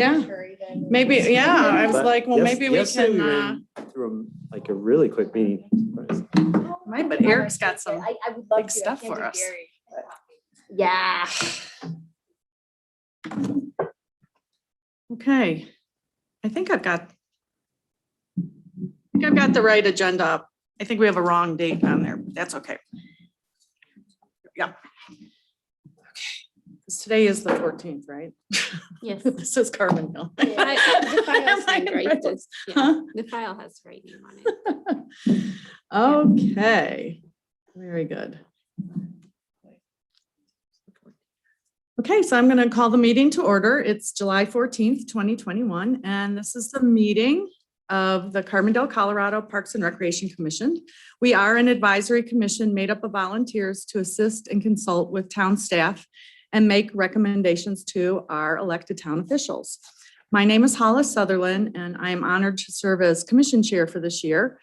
Yeah. Sure, then. Maybe, yeah, I was But like, well, maybe we yesterday can, ran through like a really quick meeting. Right, but Eric's got some I would love big to. I stuff can't for do us. Gary. Yeah. okay. I think I've got the right agenda up. I think we have a wrong date on there, but that's okay. Yeah. Okay. 'Cause today is the 14th, right? Yes. This is Carbondale. The file seemed right. Yeah, Huh? the file has the right name on it. Okay, very good. Okay, so I'm going to call the meeting to order. It's July 14th, 2021, and this is the meeting of the Carbondale, Colorado Parks and Recreation Commission. We are an advisory commission made up of volunteers to assist and consult with town staff and make recommendations to our elected town officials. My name is Hollis Sutherland, and I am honored to serve as commission chair for this year.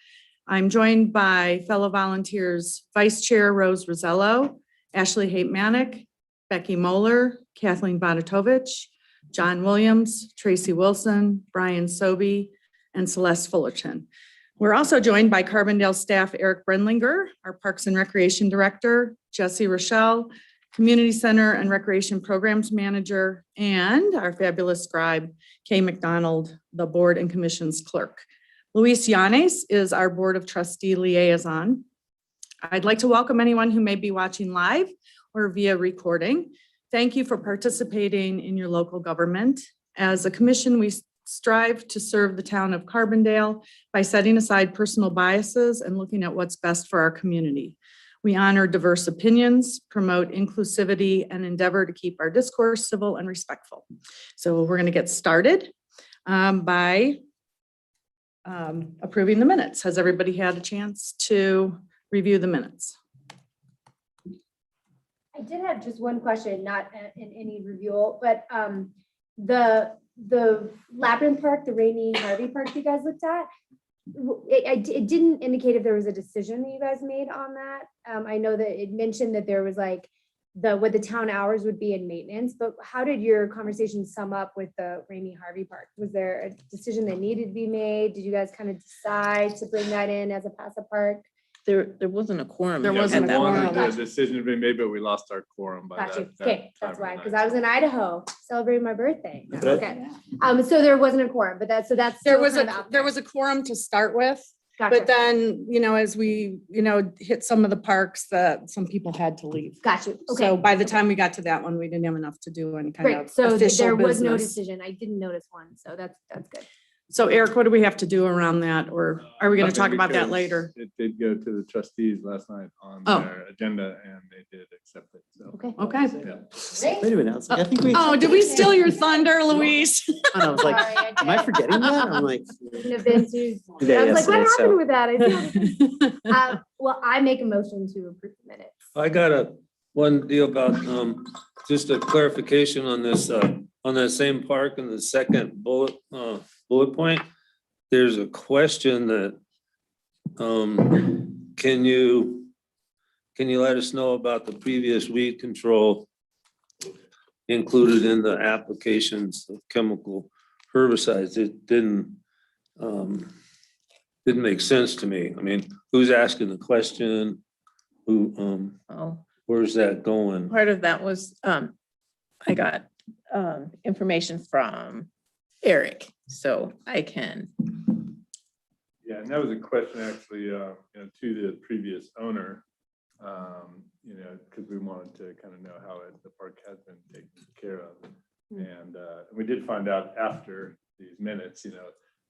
I'm joined by fellow volunteers, Vice Chair Rose Rosello, Ashley Haight-Manick, Becky Moeller, Kathleen Bonatovich, John Williams, Tracy Wilson, Brian Sobey, and Celeste Fullerton. We're also joined by Carbondale staff Eric Brenlinger, our Parks and Recreation Director, Jesse Rochelle, Community Center and Recreation Programs Manager, and our fabulous scribe, Kay McDonald, the Board and Commission's Clerk. Luis Yanes is our Board of Trustee Liaison. I'd like to welcome anyone who may be watching live or via recording. Thank you for participating in your local government. As a commission, we strive to serve the town of Carbondale by setting aside personal biases and looking at what's best for our community. We honor diverse opinions, promote inclusivity, and endeavor to keep our discourse civil and respectful. So we're going to get started by approving the minutes. Has everybody had a chance to review the minutes? I did have just one question, not in any review, but the Labyrinth Park, the Rainy Harvey Park you guys looked at, it didn't indicate if there was a decision that you guys made on that. I know that it mentioned that there was like what the town hours would be in maintenance, but how did your conversation sum up with the Rainy Harvey Park? Was there a decision that needed to be made? Did you guys kind of decide to bring that in as a passive park? There wasn't a quorum. There at wasn't that a point. quorum. The decision had been made, but we lost our quorum by Got you. that. Okay, that that's time why, of because night. I was in Idaho celebrating my birthday. But Okay. So there wasn't a quorum, but that's There still was kind of out there was a quorum to start with, Gotcha. but then, as we, hit some of the parks that some people had to leave. Got you. Okay. So by the time we got to that one, we didn't have enough to do any kind Great. of So official there was no business. decision. I didn't notice one. So that's good. So Eric, what do we have to do around that? Or are we going to talk Nothing, about that because later? It did go to the trustees last night on Oh. their agenda and they did accept it. So, Okay. Okay. yeah. Wait a minute, I was like, I think we. Oh, did we steal your thunder, Luis? And I was like, Sorry, am I forgetting that? I'm like. Shouldn't have been too- Yeah, I was like, what yesterday, so- happened with that? Well, I make a motion to approve the minutes. I got one deal about, just a clarification on this, on that same park in the second bullet point. There's a question that, can you let us know about the previous weed control included in the applications of chemical herbicides? It didn't make sense to me. I mean, who's asking the question? Who, Oh, where's that going? part of that was, I got information from Eric, so I can. Yeah, and that was a question actually, to the previous owner, because we wanted to kind of know how the park has been taken care of. And we did find out after these minutes,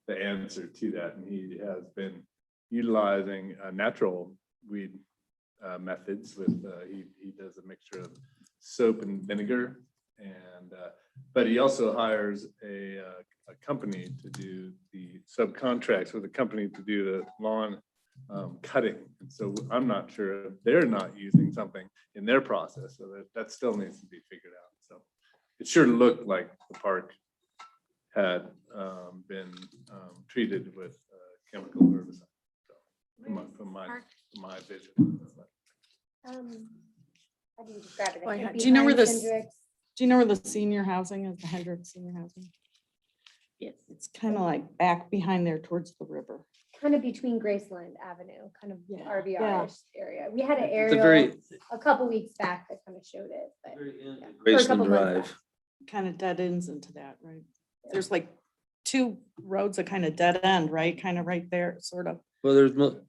the answer to that. And he has been utilizing natural weed methods with, he does a mixture of soap and vinegar. And, but he also hires a company to do the subcontracts with a company to do the lawn cutting. And so I'm not sure if they're not using something in their process, so that still needs to be figured out. So it sure looked like the park had been treated with chemical herbicide. So from my vision. How do you describe it? Why, Like do you know where behind this- Hendrix? Do you know where the senior housing is, the Hendricks Senior Housing? Yes. It's kind of like back behind there towards the river. Kind of between Graceland Avenue, kind of Yeah. RVR-ish area. We had an It's a aerial very, a couple weeks back that kind of showed it, but very end of for a couple Graceland months Drive. back. Kind of dead ends into that, right? There's like two roads that kind of dead end, right? Kind of right there, sort of. Well,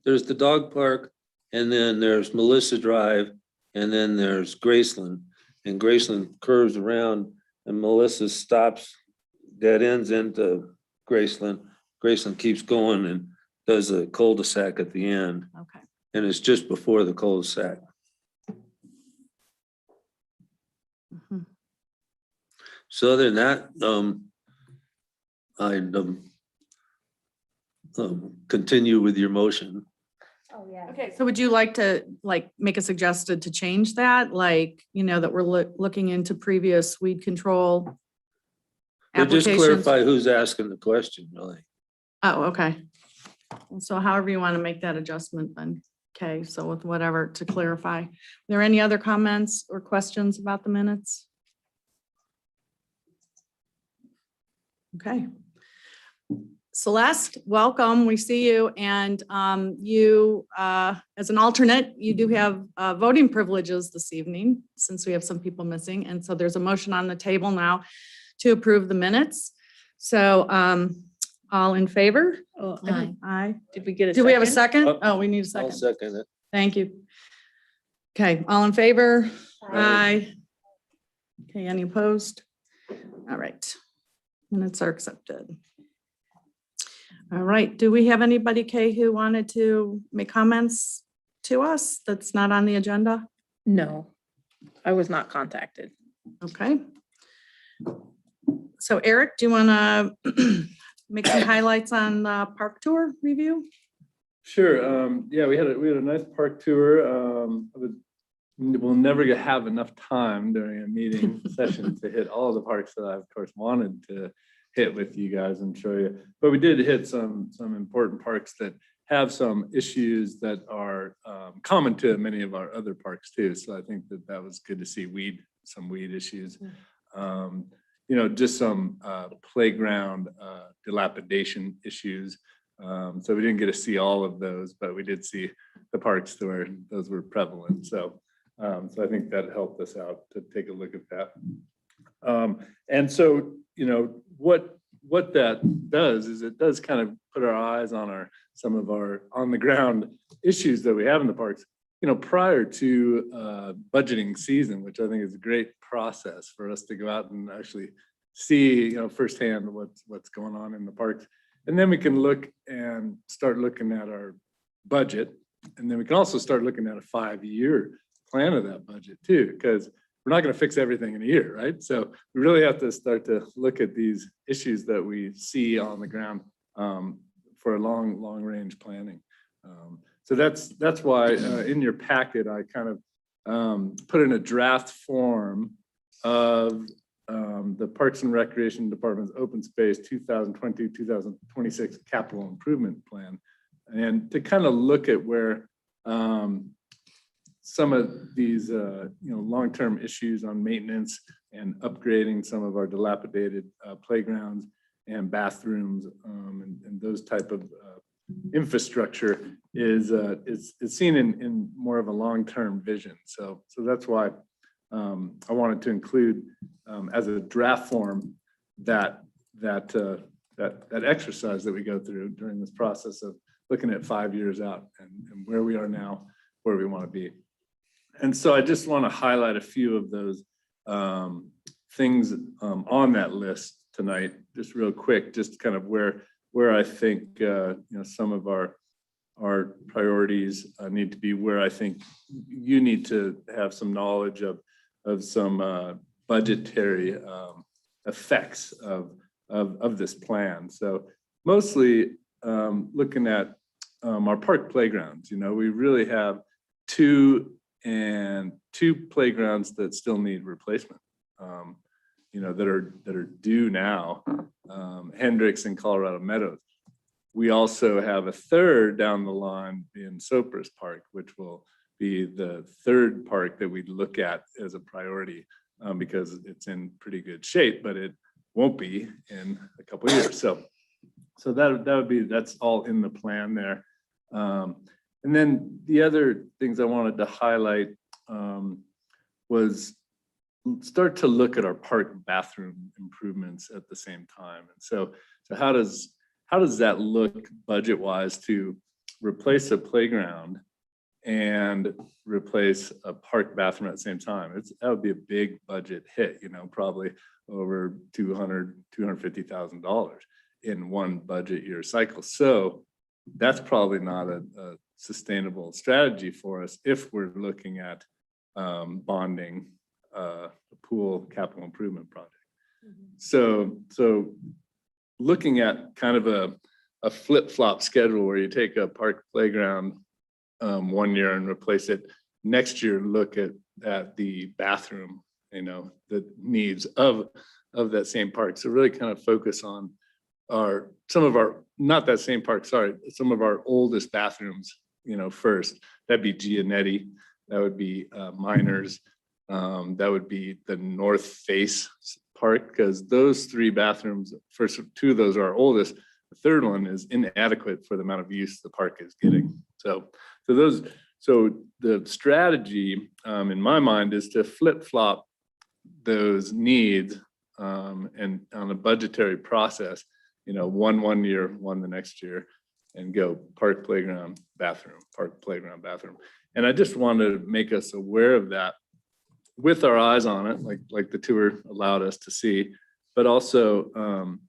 there's the dog park, and then there's Melissa Drive, and then there's Graceland. And Graceland curves around, and Melissa stops, dead ends into Graceland. Graceland keeps going and does a cul-de-sac at the end, Okay. and it's just before the cul-de-sac. Mhm. So other than that, I'd continue with your motion. Oh, yeah. Okay, so would you like to make a suggested to change that? Like, that we're looking into previous weed control But just applications? clarify who's asking the question, really. Oh, okay. So however you want to make that adjustment then. Okay, so with whatever to clarify. Are there any other comments or questions about the minutes? Okay. Celeste, welcome. We see you. And you, as an alternate, you do have voting privileges this evening since we have some people missing. And so there's a motion on the table now to approve the minutes. So all in favor? Oh, Aye. Aye. did we get a? Do we have a second? second? Oh, we need a I'll second. second it. Thank you. Okay, all in favor? Aye. Okay, any opposed? All right. Minutes are accepted. All right, do we have anybody, Kay, who wanted to make comments to us that's not on the agenda? No, I was not contacted. Okay. So Eric, do you want to make some highlights on the park tour review? Sure. Yeah, we had a nice park tour. We'll never have enough time during a meeting session to hit all the parks that I, of course, wanted to hit with you guys and show you. But we did hit some important parks that have some issues that are common to many of our other parks too. So I think that was good to see some weed issues. Just some playground dilapidation issues. So we didn't get to see all of those, but we did see the parks where those were prevalent. So I think that helped us out to take a look at that. And so, what that does is it does kind of put our eyes on some of our on the ground issues that we have in the parks, prior to budgeting season, which I think is a great process for us to go out and actually see, firsthand what's going on in the parks. And then we can look and start looking at our budget. And then we can also start looking at a 5-year plan of that budget too, because we're not going to fix everything in a year, right? So we really have to start to look at these issues that we see on the ground for a long range planning. So that's why in your packet, I kind of put in a draft form of the Parks and Recreation Department's Open Space 2020-2026 Capital Improvement Plan. And to kind of look at where some of these, long-term issues on maintenance and upgrading some of our dilapidated playgrounds and bathrooms and those type of infrastructure is seen in more of a long-term vision. So that's why I wanted to include as a draft form that exercise that we go through during this process of looking at 5 years out and where we are now, where we want to be. And so I just want to highlight a few of those things on that list tonight, just real quick, just kind of where I think some of our priorities need to be, where I think you need to have some knowledge of some budgetary effects of this plan. So mostly looking at our park playgrounds. We really have two playgrounds that still need replacement, that are due now, Hendricks and Colorado Meadows. We also have a third down the line in Sopris Park, which will be the third park that we look at as a priority because it's in pretty good shape, but it won't be in a couple of years. So that would be, that's all in the plan there. And then the other things I wanted to highlight was start to look at our park bathroom improvements at the same time. And so how does that look budget wise to replace a playground and replace a park bathroom at the same time? That would be a big budget hit, probably over $250,000 in one budget year cycle. So that's probably not a sustainable strategy for us if we're looking at bonding a pool capital improvement project. So looking at kind of a flip-flop schedule where you take a park playground one year and replace it, next year look at the bathroom, the needs of that same park. So really kind of focus on some of our oldest bathrooms, first. That'd be Gianetti, that would be Miners, that would be the North Face Park, because those three bathrooms, first two of those are our oldest. The third one is inadequate for the amount of use the park is getting. So the strategy in my mind is to flip-flop those needs and on a budgetary process, one year, one the next year, and go park, playground, bathroom, park, playground, bathroom. And I just wanted to make us aware of that with our eyes on it, like the tour allowed us to see, but also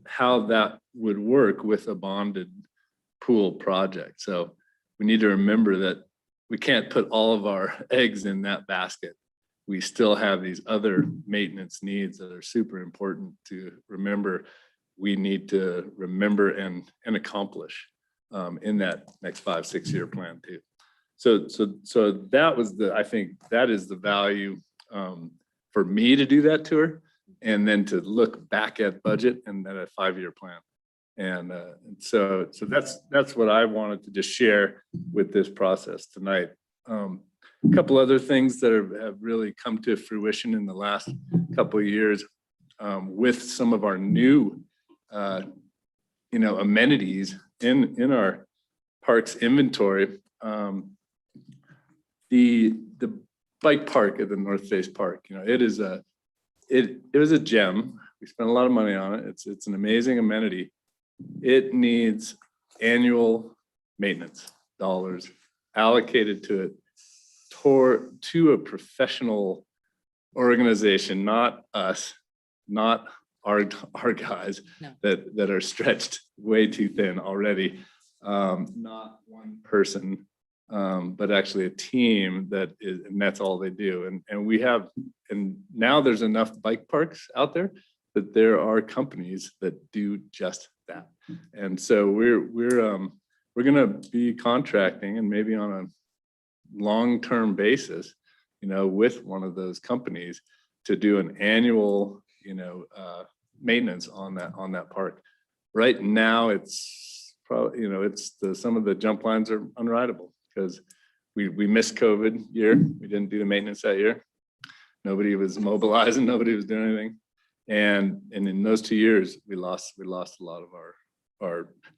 how that would work with a bonded pool project. So we need to remember that we can't put all of our eggs in that basket. We still have these other maintenance needs that are super important to remember. We need to remember and accomplish in that next 5-6 year plan too. So that was I think that is the value for me to do that tour, and then to look back at budget and then a 5-year plan. And so that's what I wanted to just share with this process tonight. A couple other things that have really come to fruition in the last couple of years with some of our new amenities in our parks inventory. The bike park at the North Face Park, it was a gem. We spent a lot of money on it. It's an amazing amenity. It needs annual maintenance dollars allocated to it to a professional organization, not us, not our guys that are stretched way too thin already. Not one person, but actually a team and that's all they do. And now there's enough bike parks out there that there are companies that do just that. And so we're gonna be contracting, and maybe on a long-term basis, with one of those companies to do an annual, maintenance on that park. Right now, it's probably, some of the jump lines are unrideable because we missed COVID year. We didn't do the maintenance that year. Nobody was mobilizing, nobody was doing anything. And in those 2 years, we lost a lot of our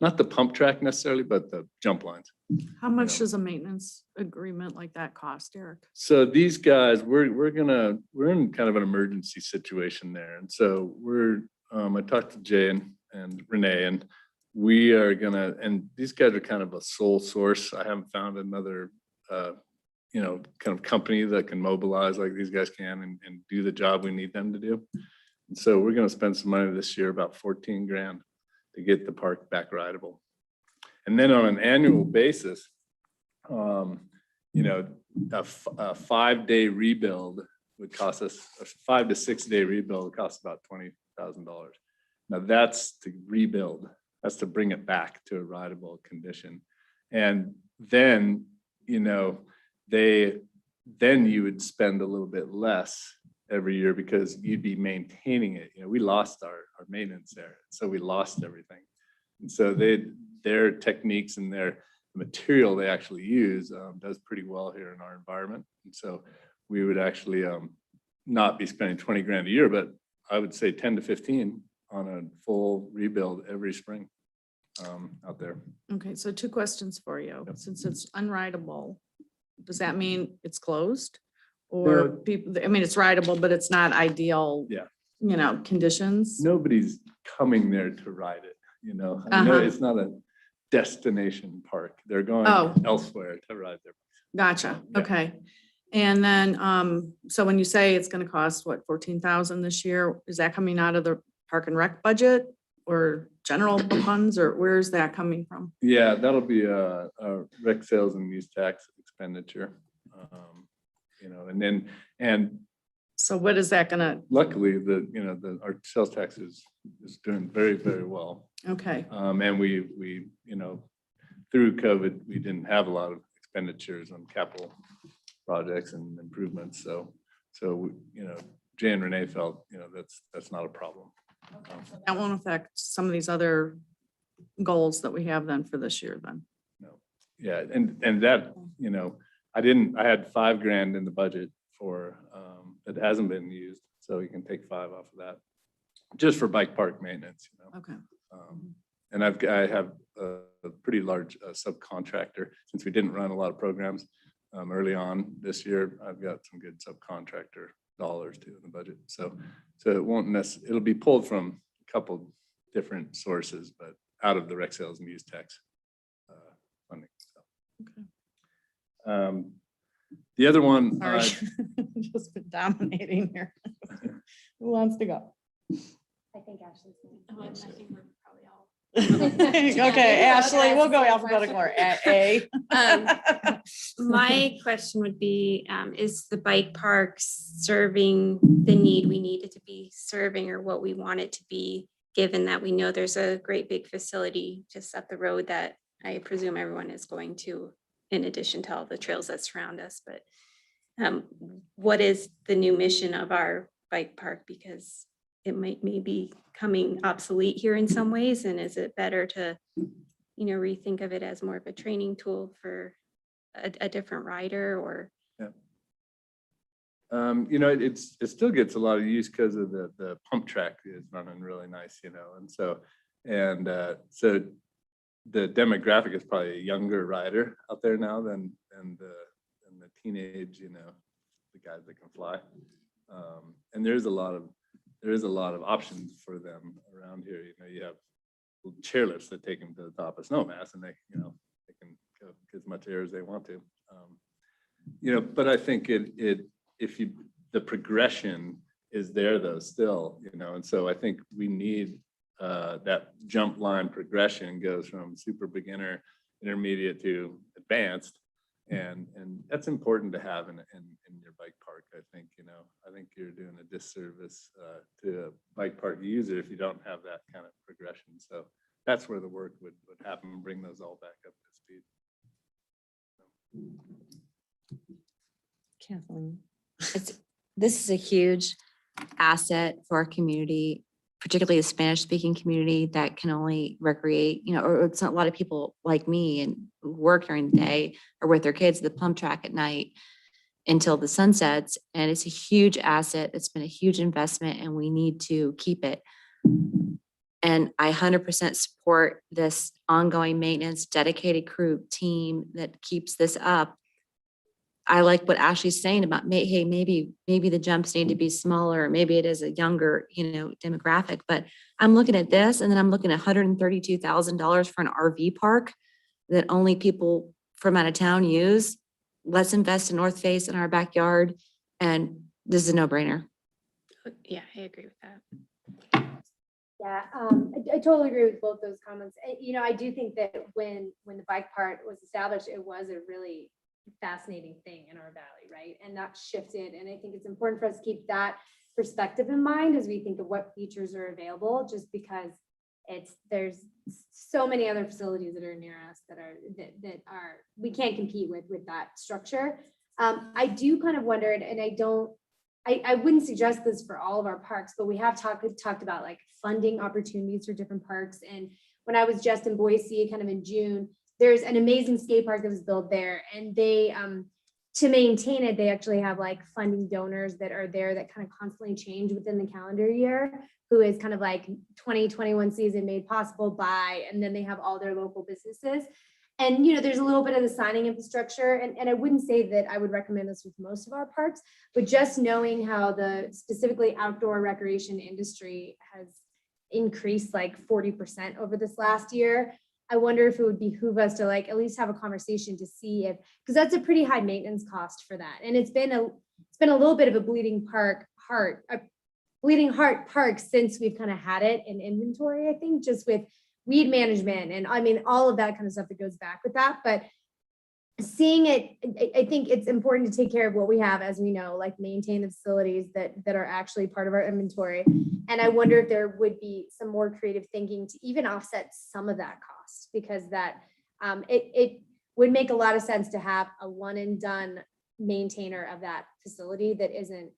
not the pump track necessarily, but the jump lines. How much does a maintenance agreement like that cost, Eric? So these guys, we're in kind of an emergency situation there. And so I talked to Jay and Renee, and we are and these guys are kind of a sole source. I haven't found another, kind of company that can mobilize like these guys can and do the job we need them to do. And so we're going to spend some money this year, about 14 grand, to get the park back rideable. And then on an annual basis, a 5-day rebuild would cost us, a 5 to 6 day rebuild would cost about $20,000. Now that's to rebuild, that's to bring it back to a rideable condition. And then, then you would spend a little bit less every year because you'd be maintaining it. We lost our maintenance there. So we lost everything. And so their techniques and their material they actually use does pretty well here in our environment. And so we would actually not be spending 20 grand a year, but I would say 10 to 15 on a full rebuild every spring out there. Okay, so two questions for you. Yep. Since it's unrideable, does that mean it's closed? No. Or people, I mean, it's rideable, but it's not ideal. Yeah. You know, conditions? Nobody's coming there to ride it, you know? I know Uh-huh. it's not a destination park. They're going Oh. elsewhere to ride their. Gotcha, Yeah. okay. And then, so when you say it's gonna cost, what, 14,000 this year, is that coming out of the park and rec budget? Or general funds, or where's that coming from? Yeah, that'll be a rec sales and use tax expenditure. You know, and So what is that gonna, luckily, our sales tax is doing very, very well. okay, And we, you know, through COVID, we didn't have a lot of expenditures on capital projects and improvements. So, you know, Jay and Renee felt, you know, that's not a problem. that won't affect some of these other goals that we have then for this year then? No, yeah, and that, you know, I had $5,000 in the budget for, that hasn't been used, so you can take 5 off of that. Just for bike park maintenance, you know. Okay, And I have a pretty large subcontractor, since we didn't run a lot of programs early on this year. I've got some good subcontractor dollars too in the budget. So it won't it'll be pulled from a couple different sources, but out of the rec sales and use tax funding. So. okay. The other one, Sorry, just been dominating here. Who wants to go? I think Ashley's. Oh, I think we're probably all. Okay, Ashley, we'll go alphabetical order. A. My question would be, is the bike park serving the need we need it to be serving, or what we want it to be, given that we know there's a great big facility just up the road that I presume everyone is going to, in addition to all the trails that surround us, but what is the new mission of our bike park? Because it might be coming obsolete here in some ways, and is it better to, you know, rethink of it as more of a training tool for a different rider? Or you know, it still gets a lot of use because of the pump track is running really nice, you know, and so the demographic is probably a younger rider out there now than the teenage, you know, the guys that can fly. And there is a lot of options for them around here. You know, you have chairlifts that take them to the top of Snowmass, and they can go as much air as they want to. You know, but I think the progression is there though still, you know, and so I think we need that jump line progression goes from super beginner, intermediate to advanced. And that's important to have in your bike park. I think, you know, I think you're doing a disservice to a bike park user if you don't have that kind of progression. So that's where the work would happen and bring those all back up to speed. Kathleen. This is a huge asset for our community, particularly the Spanish-speaking community that can only recreate, you know, or it's not a lot of people like me and who work during the day or with their kids, the pump track at night until the sun sets. And it's a huge asset. It's been a huge investment and we need to keep it. And I 100% support this ongoing maintenance, dedicated crew team that keeps this up. I like what Ashley's saying about, hey, maybe the jumps need to be smaller. Maybe it is a younger, you know, demographic, but I'm looking at this and then I'm looking at $132,000 for an RV park that only people from out of town use. Let's invest in North Face in our backyard. And this is a no-brainer. yeah, I agree with that. Yeah, I totally agree with both those comments. You know, I do think that when the bike park was established, it was a really fascinating thing in our valley, right? And that shifted. And I think it's important for us to keep that perspective in mind as we think of what features are available, just because there's so many other facilities that are near us that are we can't compete with that structure. I do kind of wonder, and I wouldn't suggest this for all of our parks, but we have talked about like funding opportunities for different parks. And when I was just in Boise, kind of in June, there's an amazing skate park that was built there, and they to maintain it, they actually have like funding donors that are there that kind of constantly change within the calendar year, who is kind of like 2021 season made possible by, and then they have all their local businesses. And, there's a little bit of the signing infrastructure, and I wouldn't say that I would recommend this with most of our parks, but just knowing how the specifically outdoor recreation industry has increased like 40% over this last year, I wonder if it would behoove us to like at least have a conversation to see if, because that's a pretty high maintenance cost for that. And it's been a little bit of a bleeding heart park since we've kind of had it in inventory, I think, just with weed management and I mean, all of that kind of stuff that goes back with that. But seeing it, I think it's important to take care of what we have, as we know, like maintain the facilities that are actually part of our inventory. And I wonder if there would be some more creative thinking to even offset some of that cost, because that it would make a lot of sense to have a one and done maintainer of that facility that isn't,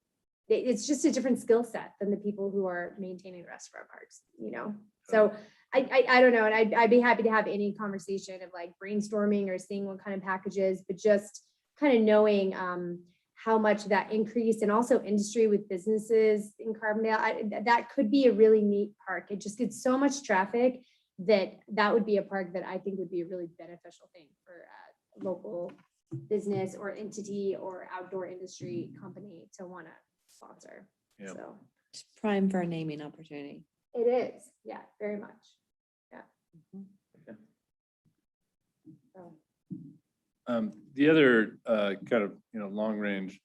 it's just a different skill set than the people who are maintaining the rest of our parks, So I don't know, and I'd be happy to have any conversation of like brainstorming or seeing what kind of packages, but just kind of knowing how much that increased, and also industry with businesses in Carbondale. That could be a really neat park. It just gets so much traffic that would be a park that I think would be a really beneficial thing for a local business or entity or outdoor industry company to want to sponsor. Yeah. So It's prime for a naming opportunity. it is, yeah, very much. So, The other kind of, long range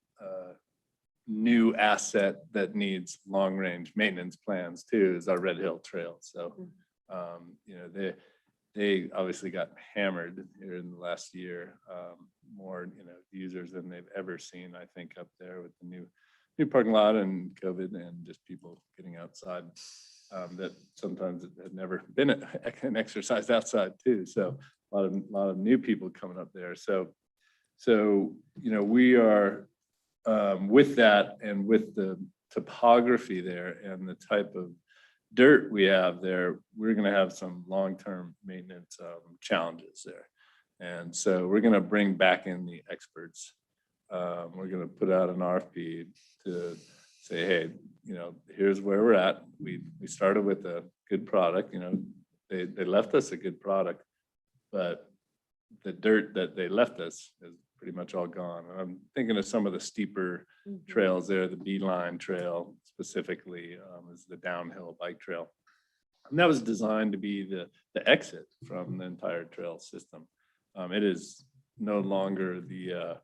new asset that needs long range maintenance plans too is our Red Hill Trail. So, they obviously got hammered here in the last year, more, users than they've ever seen, I think, up there with the new parking lot and COVID and just people getting outside. That sometimes it had never been an exercise outside too. So a lot of new people coming up there. So we are with that, and with the topography there and the type of dirt we have there, we're going to have some long-term maintenance challenges there. And so we're going to bring back in the experts. We're going to put out an RFP to say, hey, here's where we're at. We started with a good product, they left us a good product, but the dirt that they left us is pretty much all gone. And I'm thinking of some of the steeper trails there. The Beeline Trail specifically is the downhill bike trail. And that was designed to be the exit from the entire trail system. It is no longer the,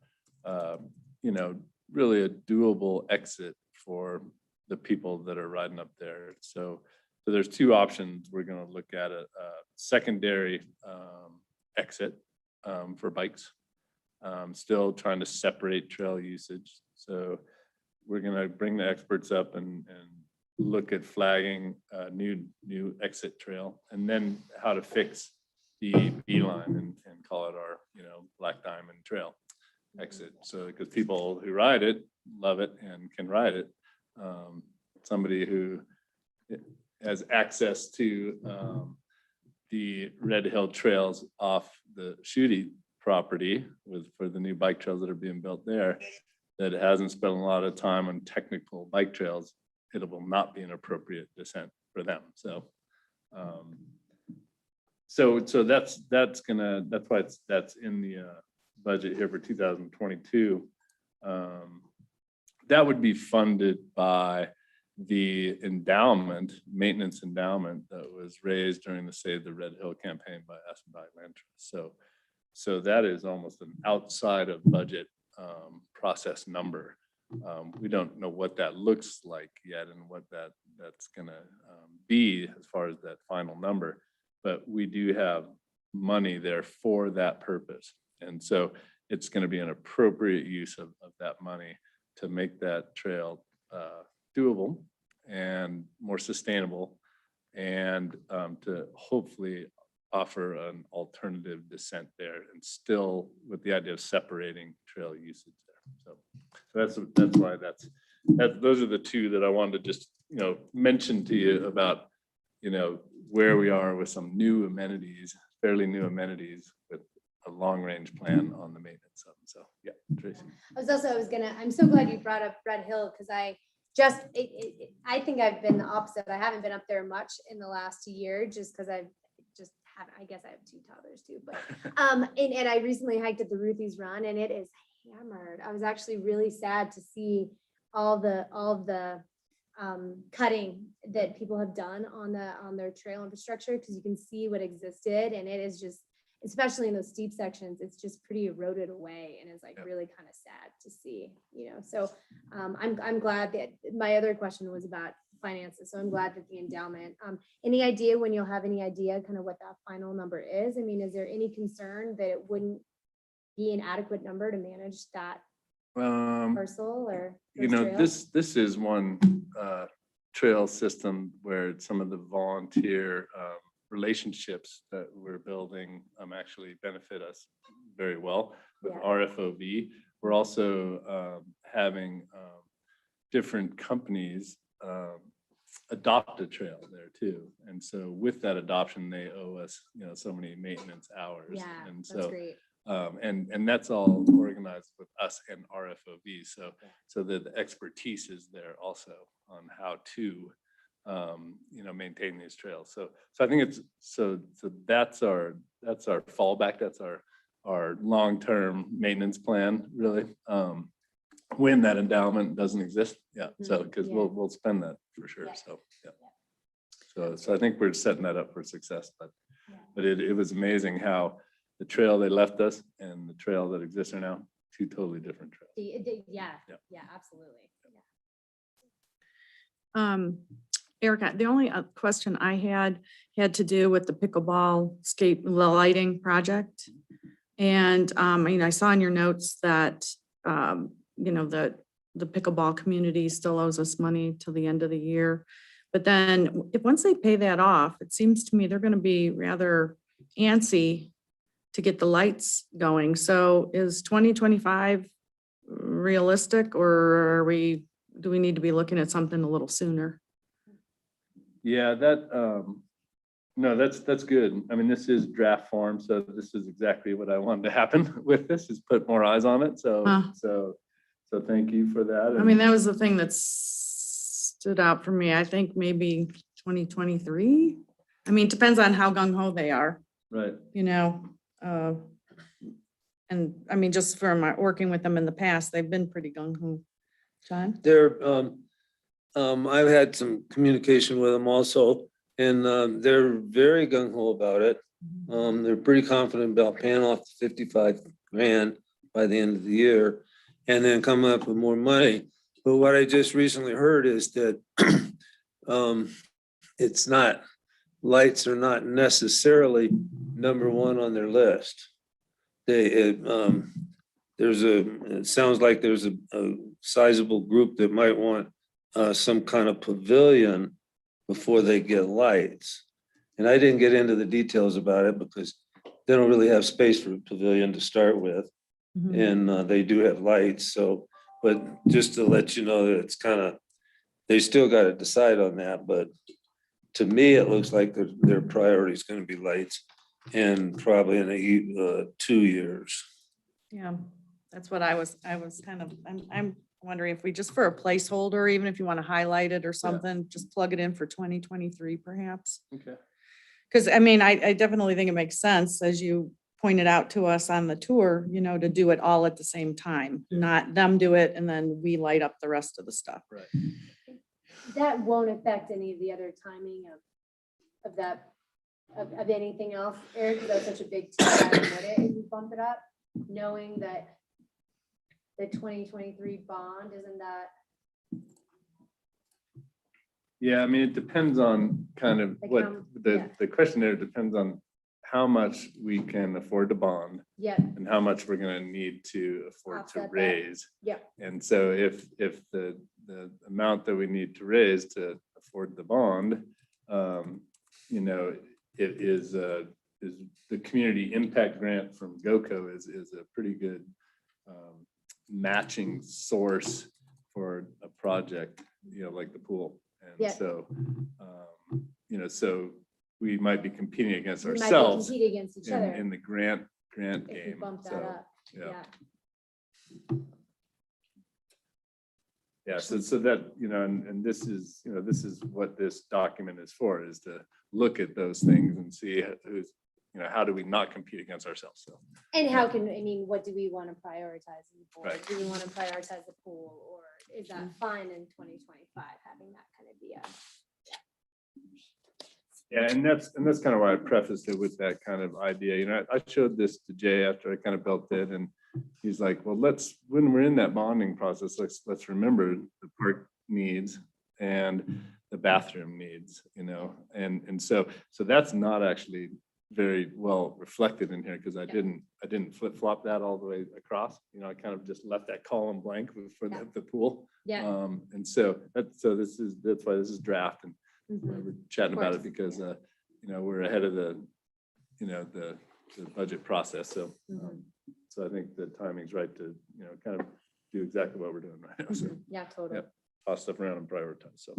really a doable exit for the people that are riding up there. So there's two options. We're going to look at a secondary exit for bikes, still trying to separate trail usage. So we're going to bring the experts up and look at flagging a new exit trail, and then how to fix the Beeline and call it our, Black Diamond Trail exit. So because people who ride it love it and can ride it. Somebody who has access to the Red Hill trails off the Shooty property for the new bike trails that are being built there, that hasn't spent a lot of time on technical bike trails, it will not be an appropriate descent for them. So that's why that's in the budget here for 2022. That would be funded by the maintenance endowment that was raised during the Save the Red Hill campaign by Aspen Valley Land Trust. So that is almost an outside of budget process number. We don't know what that looks like yet and what that's gonna be as far as that final number, but we do have money there for that purpose. And so it's gonna be an appropriate use of that money to make that trail doable and more sustainable, and to hopefully offer an alternative descent there, and still with the idea of separating trail usage there. So that's why those are the two that I wanted to just mention to you about where we are with some new amenities, fairly new amenities with a long-range plan on the maintenance of them. So, yeah, Tracy. I'm so glad you brought up Red Hill, because I think I've been the opposite. I haven't been up there much in the last year, just because I guess I have 2 toddlers too, but, and I recently hiked at the Ruthie's Run, and it is hammered. I was actually really sad to see all the cutting that people have done on their trail infrastructure, because you can see what existed, and it is just, especially in those steep sections, it's just pretty eroded away, and it's like really kind of sad to see, so I'm glad that my other question was about finances, so I'm glad that the endowment, any idea when you'll have any idea kind of what that final number is? I mean, is there any concern that it wouldn't be an adequate number to manage that parcel or those trails? This is one trail system where some of the volunteer relationships that we're building actually benefit us very well with RFOV. We're also having different companies adopt a trail there too. And so with that adoption, they owe us, so many maintenance hours. Yeah, And that's so great. and that's all organized with us and RFOV. So that the expertise is there also on how to maintain these trails. So I think it's so that's our fallback. That's our long-term maintenance plan, really. When that endowment doesn't exist. Yeah. So because we'll spend that for sure. Yeah. So yeah. So I think we're setting that up for success. But it was amazing how the trail they left us and the trail that exists are now 2 totally different trails. Yeah, absolutely. Erica, the only question I had to do with the pickleball skate lighting project. And I saw in your notes that, the pickleball community still owes us money till the end of the year. But then once they pay that off, it seems to me they're going to be rather antsy to get the lights going. So is 2025 realistic, or do we need to be looking at something a little sooner? Yeah, no, that's good. I mean, this is draft form, so this is exactly what I wanted to happen with this, is put more eyes on it. So thank you for that. I mean, that was the thing that stood out for me. I think maybe 2023. I mean, it depends on how gung ho they are, Right. And I mean, just from working with them in the past, they've been pretty gung ho. John? I've had some communication with them also, and they're very gung ho about it. They're pretty confident about paying off the 55 grand by the end of the year and then coming up with more money. But what I just recently heard is that lights are not necessarily number 1 on their list. It sounds like there's a sizable group that might want some kind of pavilion before they get lights. And I didn't get into the details about it because they don't really have space for a pavilion to start with. And they do have lights. So, but just to let you know that it's they still got to decide on that. But to me, it looks like their priority is going to be lights, and probably in 2 years. Yeah, that's what I was kind of, I'm wondering if we just for a placeholder, even if you want to highlight it or something, just plug it in for 2023 perhaps. Okay. Because I mean, I definitely think it makes sense, as you pointed out to us on the tour, to do it all at the same time, not them do it and then we light up the rest of the stuff. Right. That won't affect any of the other timing of anything else, Eric, because that's such a big team. Would it if we bump it up, knowing that the 2023 bond isn't that? Yeah, I mean, it depends on kind of Like what how- the question there depends on how much we can afford to bond Yeah, and how much we're going to need to afford Offset to that. raise. yeah, And so if the amount that we need to raise to afford the bond, it is the community impact grant from GOCO is a pretty good matching source for a project, like the pool. And Yeah. so, so we might be competing against we might be ourselves competing against each other. in the grant grant If we game. bump that So, up, yeah. yeah. Yeah, so that, and this is, this is what this document is for, is to look at those things and see who's, how do we not compete against ourselves? So, And how can, I mean, what do we want to prioritize in the board? Right. Do we want to prioritize the pool, or is that fine in 2025, having that kind of be a? yeah, and that's kind of why I prefaced it with that kind of idea. I showed this to Jay after I kind of built it, and he's like, well, when we're in that bonding process, let's remember the park needs and the bathroom needs, and so that's not actually very well reflected in here, because I didn't flip flop that all the way across. I kind of just left that column blank for the pool. Yeah. And so that's why this is draft, and Mhm. we're chatting about it course, because we're ahead of the budget process. So so I think the timing's right to kind of do exactly what we're doing right now. So Yeah, totally. Yep. Toss stuff around and prioritize. So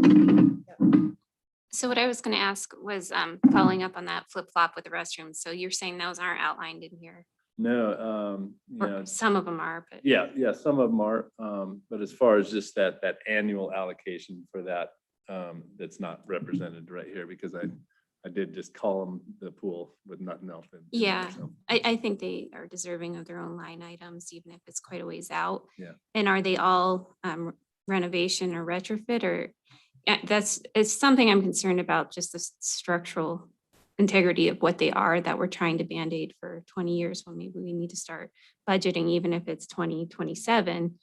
So what I was gonna ask was, following up on that flip flop with the restrooms. So you're saying those aren't outlined in here? no, Or some of them are, but. yeah, some of them are, but as far as just that annual allocation for that, that's not represented right here, because I did just call them the pool with nothing else. in there, Yeah. so. I think they are deserving of their own line items, even if it's quite a ways out. Yeah. And are they all renovation or retrofit, or it's something I'm concerned about, just the structural integrity of what they are, that we're trying to Band-Aid for 20 years, when maybe we need to start budgeting, even if it's 2027,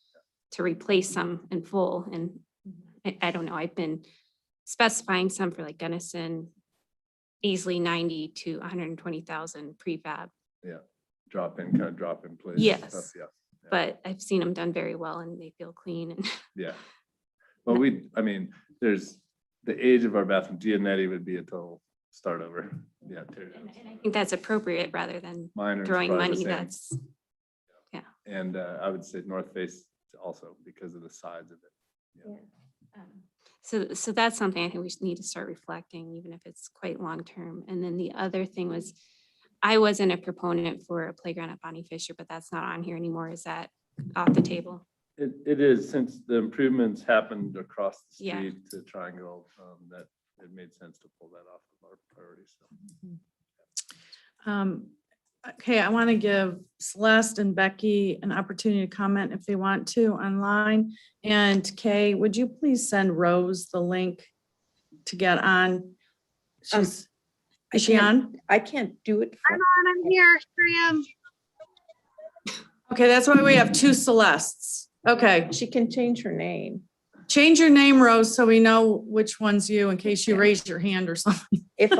to replace some in full. And I don't know, I've been specifying some for like Denison, easily 90 to 120,000 prefab, Drop in place. Yes. Stuff, yeah. but I've seen them done very well and they feel clean. And Yeah. Well, there's the age of our bathroom. Giannetti would be a total start over. Yeah. tear down. I think that's appropriate rather than Mine are throwing probably the money. same. That's, And I would say North Face also, because of the size of it. so that's something I think we need to start reflecting, even if it's quite long-term. And then the other thing was, I wasn't a proponent for a playground at Bonnie Fisher, but that's not on here anymore. Is that off the table? It is, since the improvements happened across the Yeah. street to Triangle, that it made sense to pull that off of our priorities. So. Okay, I want to give Celeste and Becky an opportunity to comment if they want to online. And Kay, would you please send Rose the link to get on? Is she on? I can't do it. I'm on, I'm here, Graham. Okay, that's why we have two Celestes. Okay, She can change her name. change your name, Rose, so we know which one's you in case you raise your hand or something. If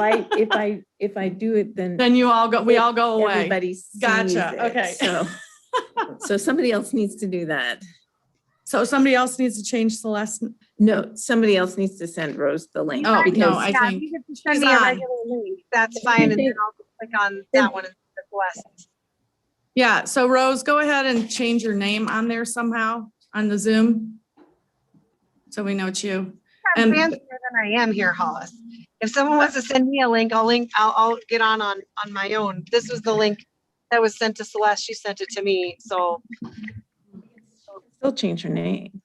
I do it, then Then we all go away. everybody sees Gotcha, it. okay. So somebody else needs to do that. So somebody else needs to change Celeste. No, somebody else needs to send Rose the link. Oh, no, because I Yeah, think you can just send she's me a on. regular link. That's fine, and then I'll just click on that one and request. Yeah, so Rose, go ahead and change your name on there somehow on the Zoom. So we know it's you. I'm And- fancier than I am here, Hollis. If someone wants to send me a link, I'll get on my own. This was the link that was sent to Celeste. She sent it to me, so Still change her name.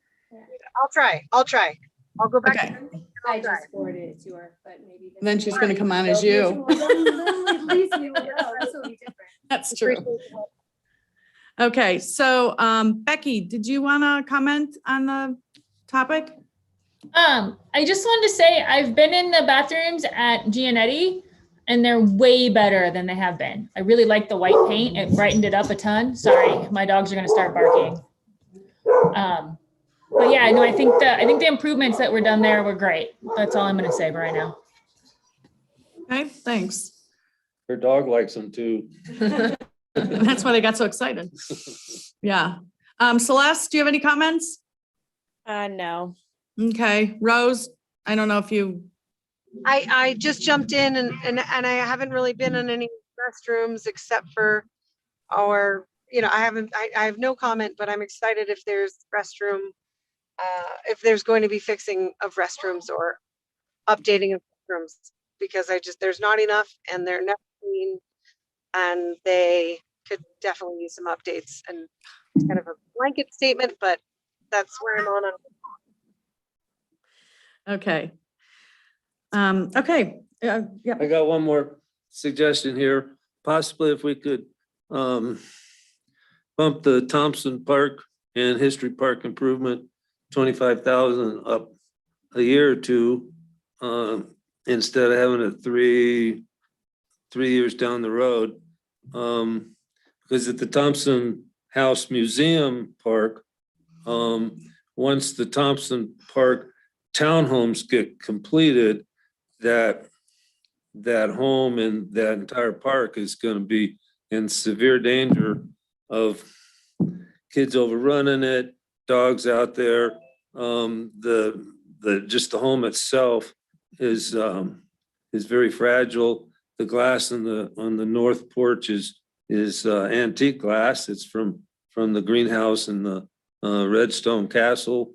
I'll try. I'll go back. Okay, I just forwarded it to her, but maybe. this Then will she's be gonna fine. come on as Then you. at least we will know. This will be different. that's true. Okay, so Becky, did you want to comment on the topic? I just wanted to say I've been in the bathrooms at Giannetti and they're way better than they have been. I really like the white paint. It brightened it up a ton. Sorry, my dogs are gonna start barking. But yeah, no, I think the improvements that were done there were great. That's all I'm gonna say right now. Okay, thanks. Her dog likes them too. That's why they got so excited. Yeah. Celeste, do you have any comments? No. Okay, Rose, I don't know if you, I just jumped in and I haven't really been in any restrooms except for our, I have no comment, but I'm excited if there's if there's going to be fixing of restrooms or updating of restrooms, because there's not enough and they're never clean and they could definitely use some updates, and it's kind of a blanket statement, but that's where I'm on. Okay. Okay, yeah. I got one more suggestion here. Possibly if we could bump the Thompson Park and History Park improvement 25,000 up a year or two, instead of having it three years down the road. Because at the Thompson House Museum Park, once the Thompson Park townhomes get completed, that home and that entire park is going to be in severe danger of kids overrunning it, dogs out there. Just the home itself is very fragile. The glass on the north porch is antique glass. It's from the greenhouse in the Redstone Castle.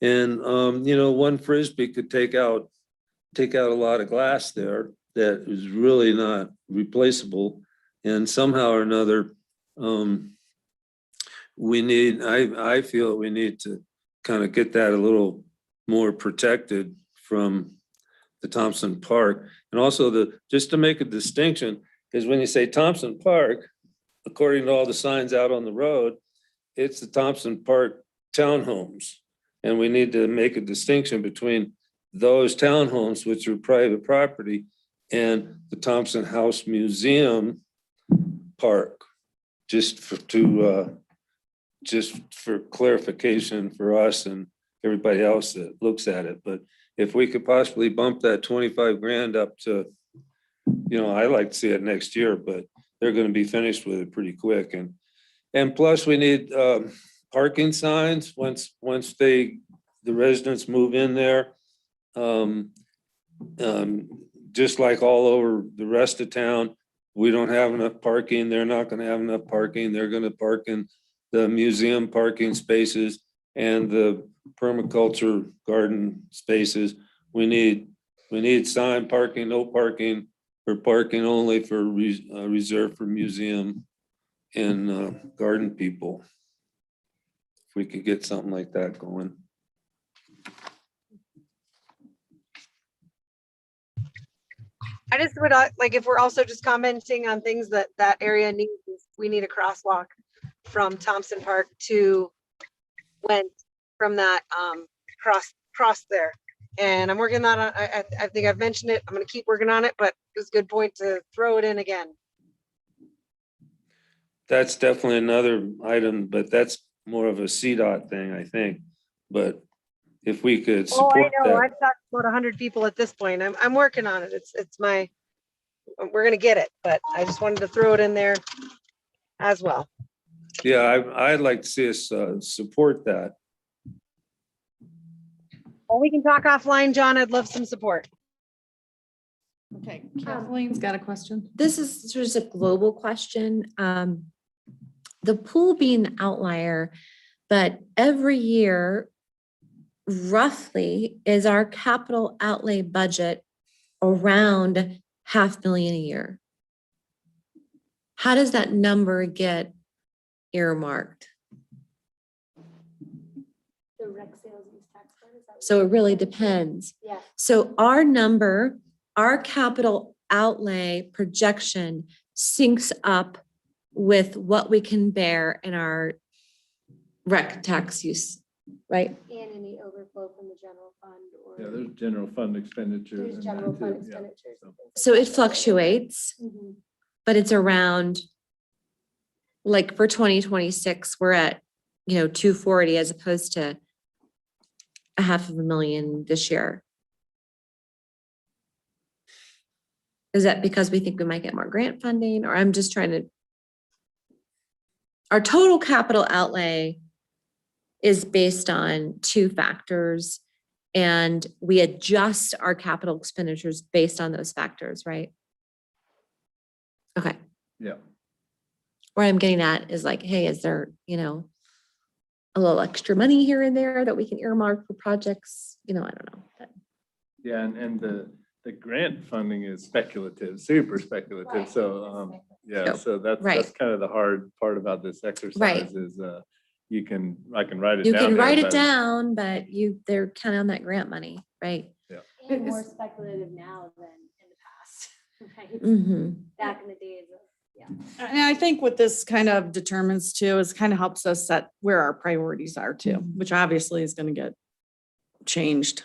And one Frisbee could take out a lot of glass there that is really not replaceable. And somehow or another, I feel we need to kind of get that a little more protected from the Thompson Park. And also just to make a distinction, because when you say Thompson Park, according to all the signs out on the road, it's the Thompson Park townhomes. And we need to make a distinction between those townhomes, which are private property, and the Thompson House Museum Park, just for clarification for us and everybody else that looks at it. But if we could possibly bump that 25 grand up to, I'd like to see it next year, but they're going to be finished with it pretty quick. And plus we need parking signs once the residents move in there. Just like all over the rest of town, we don't have enough parking. They're not going to have enough parking. They're going to park in the museum parking spaces and the permaculture garden spaces. We need sign parking, no parking, or parking only for reserved for museum and garden people. If we could get something like that going. I just would like, if we're also just commenting on things that area needs, we need a crosswalk from Thompson Park to Went, from that cross there. And I'm working on it. I think I've mentioned it. I'm going to keep working on it, but it was a good point to throw it in again. That's definitely another item, but that's more of a CDOT thing, I think. But if we could Oh, I support know. that. I've talked to about 100 people at this point. I'm working on it. We're going to get it, but I just wanted to throw it in there as well. Yeah, I'd like to see us support that. Well, we can talk offline, John. I'd love some support. Okay, Kathleen's got a question. This is sort of a global question. The pool being an outlier, but every year, roughly, is our capital outlay budget around $500,000 a year. How does that number get earmarked? The rec sales use tax card, is that? So it really depends. Yeah. So our number, our capital outlay projection syncs up with what we can bear in our rec tax use, right? And any overflow from the general fund or. Yeah, there's general fund expenditures. There's in general there fund too, yeah. expenditures. and things So like it that. fluctuates, Mhm. but it's around, like for 2026, we're at, 240 as opposed to $500,000 this year. Is that because we think we might get more grant funding, or I'm just trying to, our total capital outlay is based on two factors, and we adjust our capital expenditures based on those factors, right? Okay. Yeah. Where I'm getting at is like, hey, is there, a little extra money here and there that we can earmark for projects? I don't know. Yeah, and the grant funding is speculative, super speculative. So Yeah, Yep. so that's Right. kind of the hard part about this exercise is I can write it You down. can there, write it but- down, but they're counting on that grant money, right? And more speculative now than in the past, right? Mm-hmm. Back in the days of, yeah. And I think what this kind of determines too is kind of helps us set where our priorities are too, which obviously is going to get changed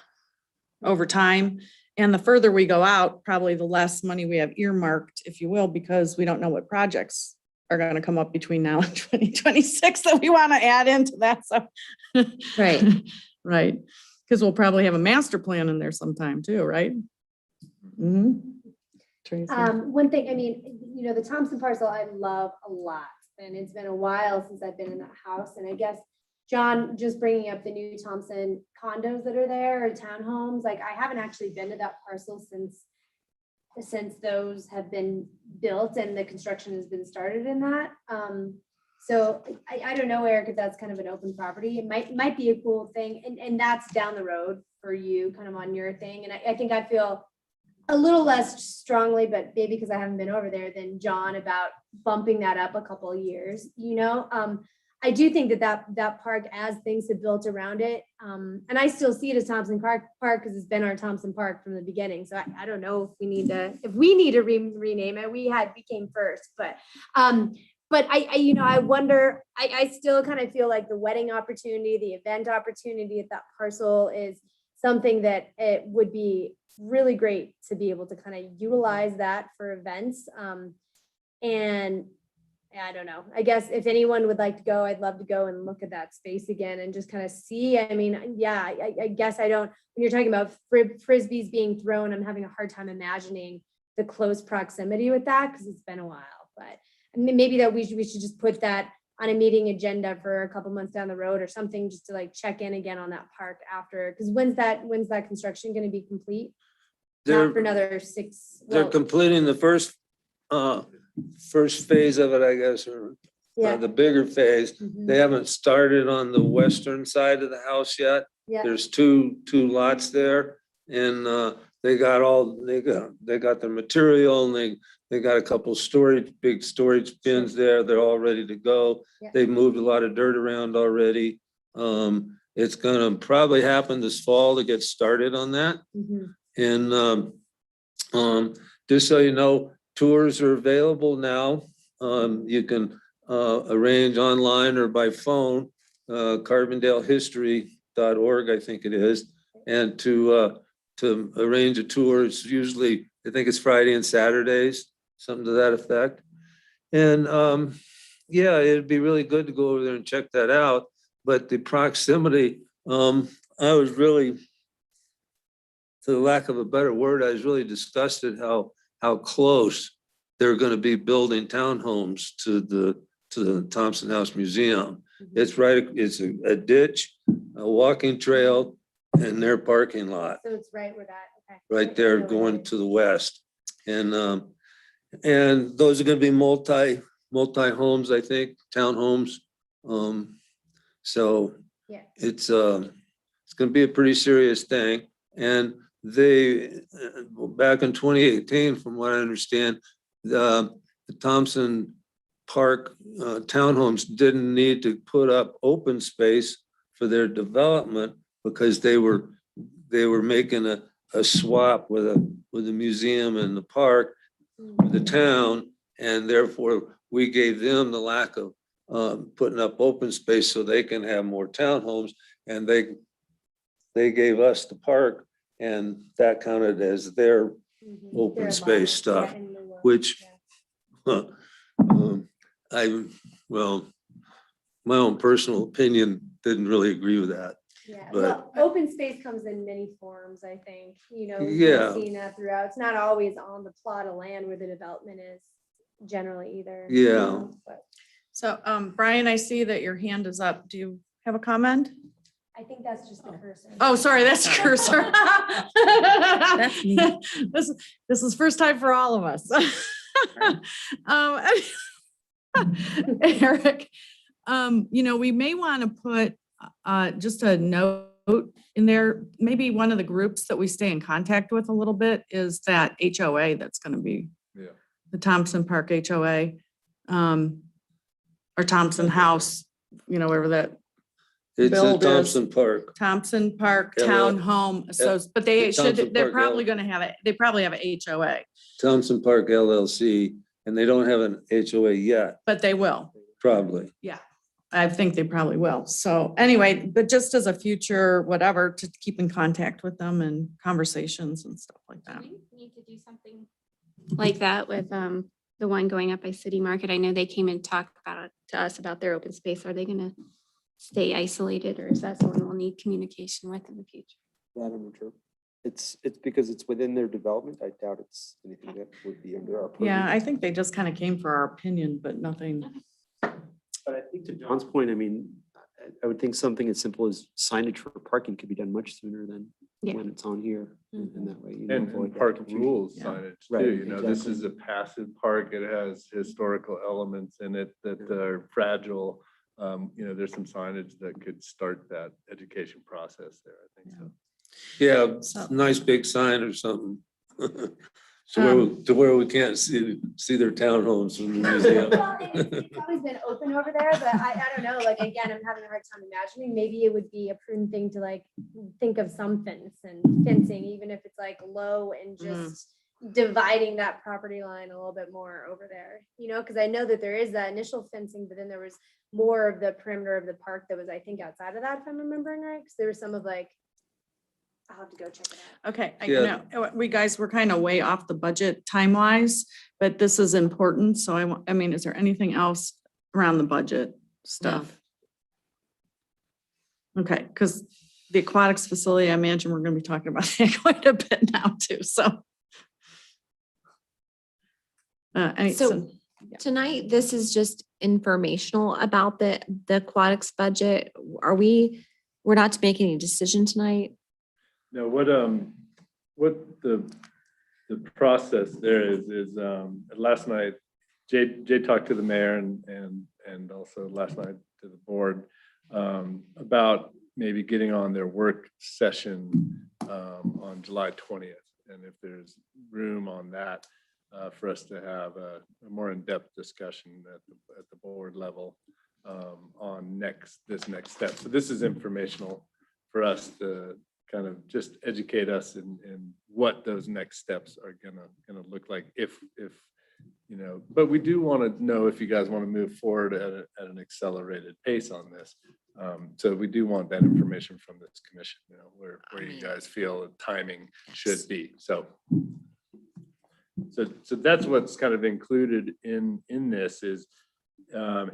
over time. And the further we go out, probably the less money we have earmarked, if you will, because we don't know what projects are going to come up between now and 2026 that we want to add into that. So. Right. Right. Because we'll probably have a master plan in there sometime too, right? Mhm. Tracy? One thing, I mean, you know, the Thompson parcel I love a lot, and it's been a while since I've been in that house, and I guess John, just bringing up the new Thompson condos that are there, or townhomes, like I haven't actually been to that parcel since those have been built and the construction has been started in that. So I don't know, Eric, if that's kind of an open property. It might be a cool thing, and that's down the road for you, kind of on your thing. And I think I feel a little less strongly, but maybe because I haven't been over there, than John about bumping that up a couple of years, you know? I do think that park, as things have built around it, and I still see it as Thompson Park because it's been our Thompson Park from the beginning. So I don't know if we need to rename it. We came first, but I you know, I wonder, I still kind of feel like the wedding opportunity, the event opportunity at that parcel is something that it would be really great to be able to kind of utilize that for events. And I don't know, I guess if anyone would like to go, I'd love to go and look at that space again and just kind of see. I mean, yeah, I guess when you're talking about frisbees being thrown, I'm having a hard time imagining the close proximity with that because it's been a while, but maybe that we should just put that on a meeting agenda for a couple months down the road or something, just to like check in again on that park after, because when's that construction going to be complete? Not for another 6. They're completing the first phase of it, I guess, or Yeah. the bigger phase. Mhm. They haven't started on the western side of the house yet. Yeah. There's two lots there, and they got their material, and they got a couple big storage bins there. They're all ready to go. Yeah. They've moved a lot of dirt around already. It's gonna probably happen this fall to get started on that. Mhm. And just so you know, tours are available now. You can arrange online or by phone, carbondalehistory.org, I think it is. And to arrange a tour, it's usually, I think it's Friday and Saturdays, something to that effect. And yeah, it'd be really good to go over there and check that out. But the proximity, I was really, for the lack of a better word, I was really disgusted how close they're going to be building townhomes to the Thompson House Museum. It's it's a ditch, a walking trail, and their parking lot So it's right where that, okay. right there going to the west. And those are going to be multi homes, I think, townhomes. So Yeah. it's going to be a pretty serious thing. And they, back in 2018, from what I understand, the Thompson Park townhomes didn't need to put up open space for their development because they were making a swap with a museum in the park, with the town, and therefore we gave them the lack of putting up open space so they can have more townhomes, and they gave us the park, and that counted as their open space stuff, which my own personal opinion didn't really agree with that. Yeah, But- well, open space comes in many forms, I think, you know, we've Yeah. seen that throughout. It's not always on the plot of land where the development is generally either. you Yeah. know, but So, Brian, I see that your hand is up. Do you have a comment? I think that's just the cursor. Oh, sorry, that's cursor. That's me. This is first time for all of us. Um, Eric, you know, we may want to put just a note in there. Maybe one of the groups that we stay in contact with a little bit is that HOA that's going to be Yeah. the Thompson Park HOA, or Thompson House, wherever that It's Build at is- Thompson Park. Thompson Park Yeah, Town Home, but they Thompson they're Park, probably yeah. gonna have it, they probably have a HOA, Thompson Park LLC, and they don't have an HOA yet, but they will. probably. Yeah, I think they probably will. So anyway, but just as a future, whatever, to keep in contact with them and conversations and stuff like that. Do we need to do something like that with the one going up by City Market? I know they came and talked about it to us about their open space. Are they gonna stay isolated, or is that someone we'll need communication with in the future? That I'm not sure. It's because it's within their development. I doubt it's anything that would be under our. Yeah, purview. I think they just kind of came for our opinion, but nothing. But I think to John's point, I mean, I would think something as simple as signage for parking could be done much sooner than Yeah. when it's on here. And that way. And avoid that park confusion. rules Yeah. signage Right, too, this exactly. is a passive park, it has historical elements in it that are fragile. There's some signage that could start that education process there, I think so. Yeah, So- nice big sign or something. To where we can't see their townhomes from the museum. Well, it's always been open over there, but I don't know, like, again, I'm having a hard time imagining, maybe it would be a prudent thing to like, think of some fencing, even if it's like low and just dividing that property line a little bit more over there, because I know that there is that initial fencing, but then there was more of the perimeter of the park that was, I think, outside of that, if I'm remembering right, because there was some of like, I'll have to go check it out. Okay, Yeah. we guys were kind of way off the budget time wise, but this is important. So I mean, is there anything else around the budget stuff? Okay, because the aquatics facility, I imagine we're going to be talking about that quite a bit now too, so. So tonight, this is just informational about the aquatics budget. We're not to make any decision tonight? No, what the process there is last night, Jay talked to the mayor and also last night to the board about maybe getting on their work session on July 20th. And if there's room on that for us to have a more in-depth discussion at the board level on this next step. So this is informational for us to kind of just educate us in what those next steps are gonna look like if but we do want to know if you guys want to move forward at an accelerated pace on this. So we do want that information from this commission, where you guys feel the timing should be. So that's what's kind of included in this is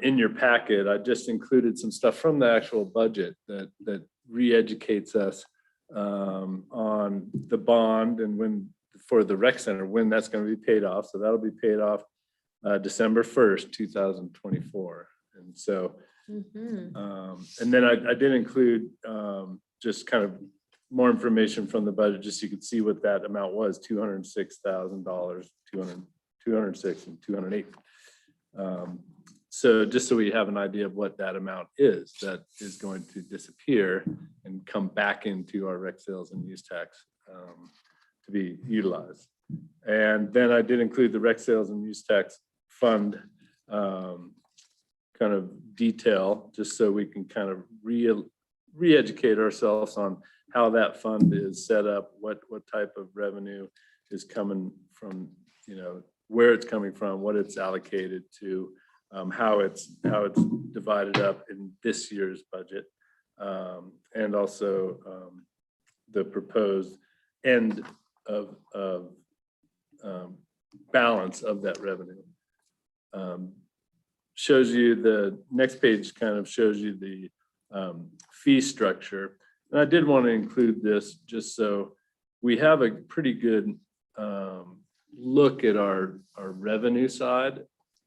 in your packet. I just included some stuff from the actual budget that re-educates us on the bond and when for the rec center, when that's going to be paid off. So that'll be paid off December 1st, 2024. And so, and then I did include just kind of more information from the budget, just so you could see what that amount was, $206,000, 206 and 208. So just so we have an idea of what that amount is that is going to disappear and come back into our rec sales and use tax to be utilized. And then I did include the rec sales and use tax fund kind of detail, just so we can kind of re-educate ourselves on how that fund is set up, what type of revenue is coming from, where it's coming from, what it's allocated to, how it's divided up in this year's budget, and also the proposed end of balance of that revenue. Shows you the next page kind of shows you the fee structure. And I did want to include this just so we have a pretty good look at our revenue side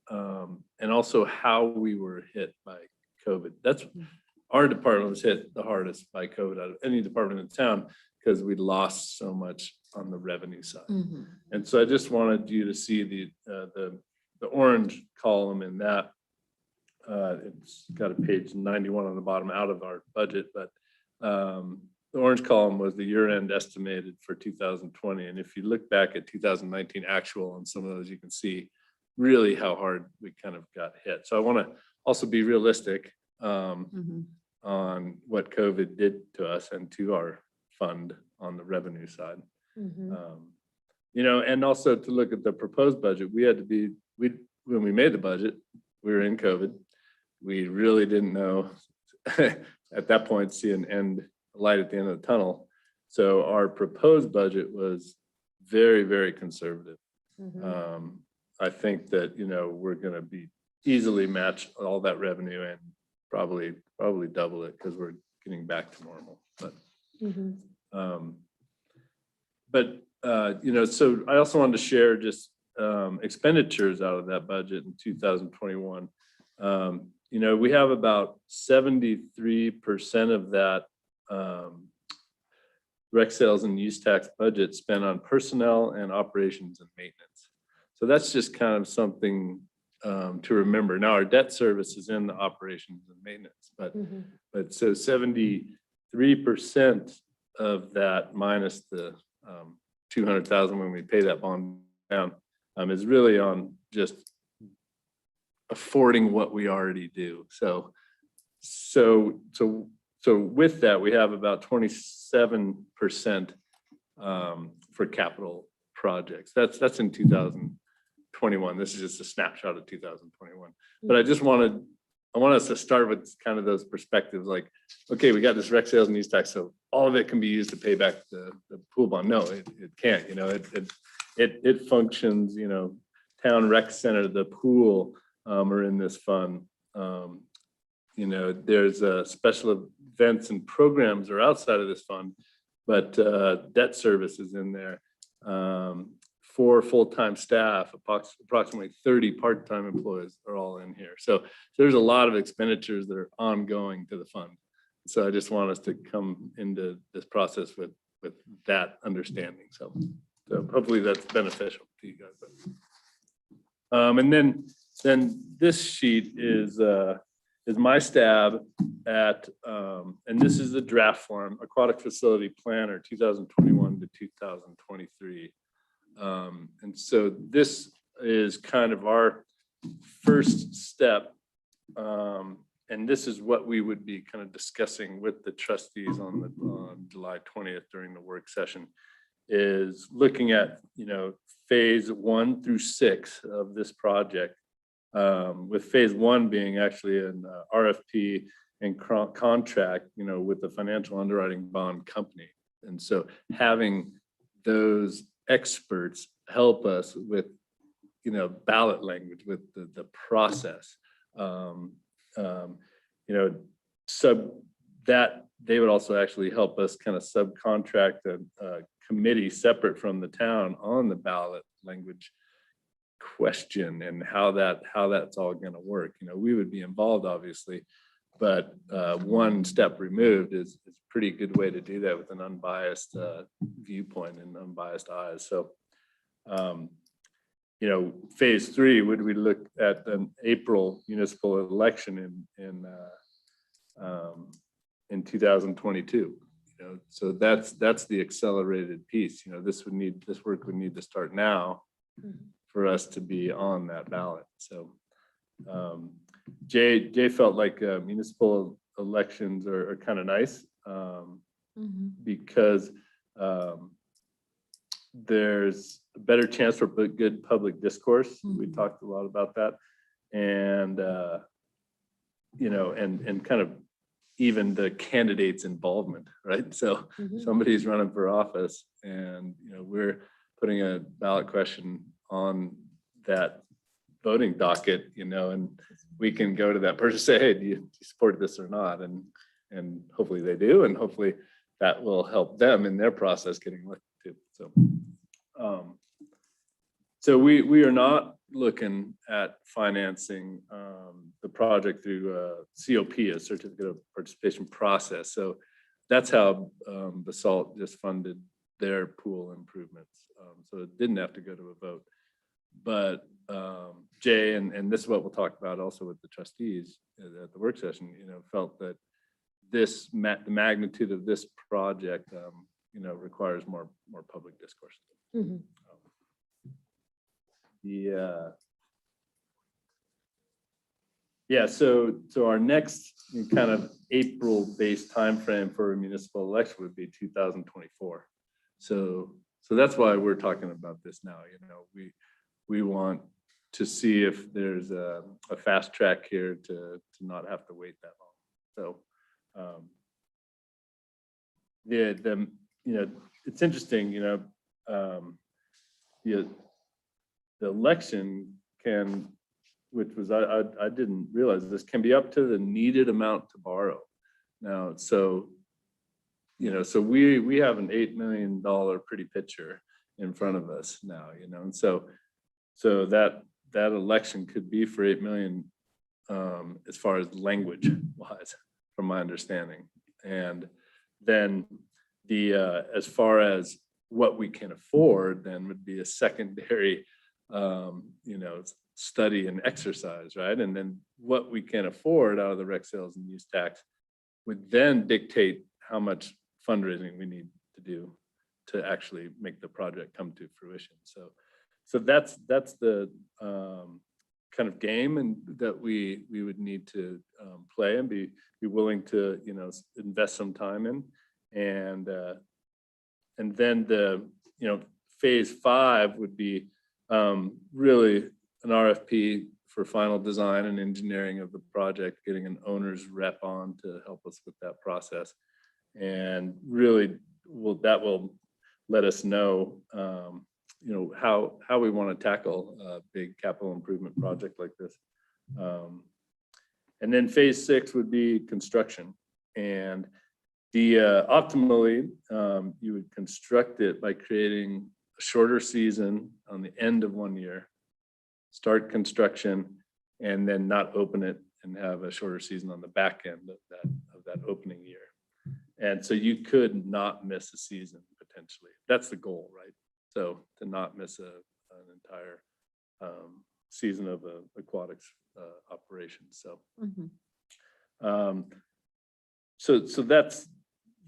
and also how we were hit by COVID. That's our department was hit the hardest by COVID out of any department in town because we lost so much on the revenue side. And so I just wanted you to see the orange column in that. It's got a page 91 on the bottom out of our budget, but the orange column was the year-end estimated for 2020. And if you look back at 2019 actual on some of those, you can see really how hard we kind of got hit. So I want to also be realistic Mhm. on what COVID did to us and to our fund on the revenue side. Mhm. You know, and also to look at the proposed budget, when we made the budget, we were in COVID. We really didn't know at that point, see a light at the end of the tunnel. So our proposed budget was very, very conservative. Mhm. I think that, you know, we're going to be easily match all that revenue and probably double it because we're getting back to normal. Mhm. You know, so I also wanted to share just expenditures out of that budget in 2021. You know, we have about 73% of that rec sales and use tax budget spent on personnel and operations and maintenance. So that's just kind of something to remember. Now our debt service is in the operations and maintenance, but Mhm. so 73% of that minus the 200,000 when we pay that bond down is really on just affording what we already do. So with that, we have about 27% for capital projects. That's in 2021. This is just a snapshot of 2021. But I want us to start with kind of those perspectives, like, okay, we got this rec sales and use tax, so all of it can be used to pay back the pool bond. No, it can't. You know, it functions. You know, town rec center, the pool are in this fund. You know, there's special events and programs are outside of this fund, but debt service is in there. 4 full-time staff, approximately 30 part-time employees are all in here. So there's a lot of expenditures that are ongoing to the fund. So I just want us to come into this process with that understanding. So hopefully that's beneficial to you guys. And then this sheet is my stab at, and this is the draft form, Aquatic Facility Planner 2021 to 2023. And so this is kind of our first step. And this is what we would be kind of discussing with the trustees on July 20th during the work session, is looking at, you know, phase 1 through 6 of this project, with phase 1 being actually an RFP and contract, you know, with the financial underwriting bond company. And so having those experts help us with, you know, ballot language, with the process, you know, that they would also actually help us kind of subcontract a committee separate from the town on the ballot language question and how that's all going to work. You know, we would be involved obviously, but one step removed is a pretty good way to do that with an unbiased viewpoint and unbiased eyes. So, you know, phase 3, would we look at an April municipal election in 2022? You know, so that's the accelerated piece. You know, this work would need to start now for us to be on that ballot. So Jay felt like municipal elections are kind of nice because there's a better chance for good public discourse. We talked a lot about that, and you know, and kind of even the candidates' involvement, right? So somebody's running for office, and you know, we're putting a ballot question on that voting docket, you know, and we can go to that person and say, hey, do you support this or not? And hopefully they do, and hopefully that will help them in their process getting elected. So we are not looking at financing the project through COP, a certificate of participation process. So that's how Basalt just funded their pool improvements. So it didn't have to go to a vote. But Jay, and this is what we'll talk about also with the trustees at the work session, you know, felt that the magnitude of this project, you know, requires more public discourse. Yeah, so our next kind of April-based timeframe for a municipal election would be 2024. So that's why we're talking about this now. You know, we want to see if there's a fast track here to not have to wait that long. So it's interesting. The election can, which was I didn't realize this, can be up to the needed amount to borrow. Now, so we have an $8 million pretty picture in front of us now, and so that election could be for 8 million as far as language wise, from my understanding. And then as far as what we can afford, then would be a secondary study and exercise, right? And then what we can afford out of the rec sales and use tax would then dictate how much fundraising we need to do to actually make the project come to fruition. So that's the kind of game and that we would need to play and be willing to invest some time in, and then the phase 5 would be really an RFP for final design and engineering of the project, getting an owner's rep on to help us with that process, and really that will let us know how we want to tackle a big capital improvement project like this. And then phase 6 would be construction, and optimally you would construct it by creating a shorter season on the end of 1 year, start construction, and then not open it and have a shorter season on the back end of that opening year. And so you could not miss a season potentially. That's the goal, right? So to not miss an entire season of aquatics operation. So,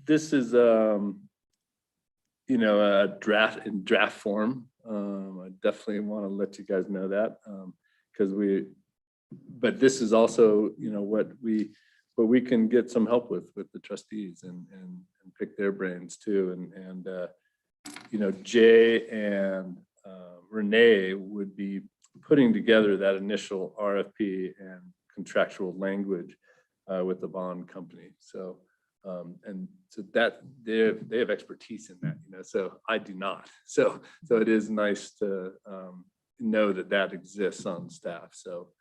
this is a draft in draft form. I definitely want to let you guys know that because but this is also what we can get some help with the trustees and pick their brains too, and Jay and Renee would be putting together that initial RFP and contractual language with the bond company. So that they have expertise in that, so I do not. So it is nice to know that exists on staff. So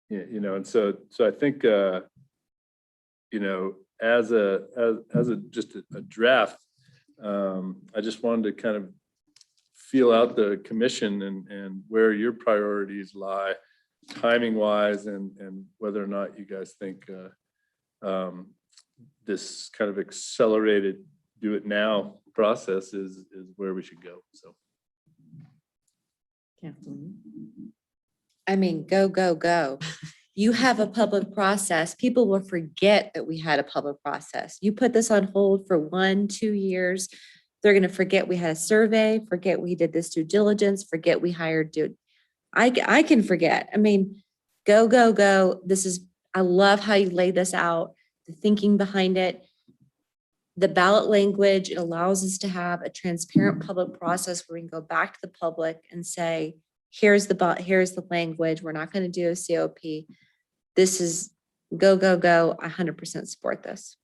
and so I think as just a draft, I just wanted to kind of feel out the commission and where your priorities lie timing wise, and whether or not you guys think this kind of accelerated do it now process is where we should go. So Kathleen. I mean, go. You have a public process. People will forget that we had a public process. You put this on hold for 1-2 years. They're going to forget we had a survey, forget we did this due diligence, forget we hired dude. I can forget. I mean, go. I love how you lay this out, the thinking behind it, the ballot language. It allows us to have a transparent public process where we can go back to the public and say, here's the language. We're not going to do a COP. This is go. I 100% support this.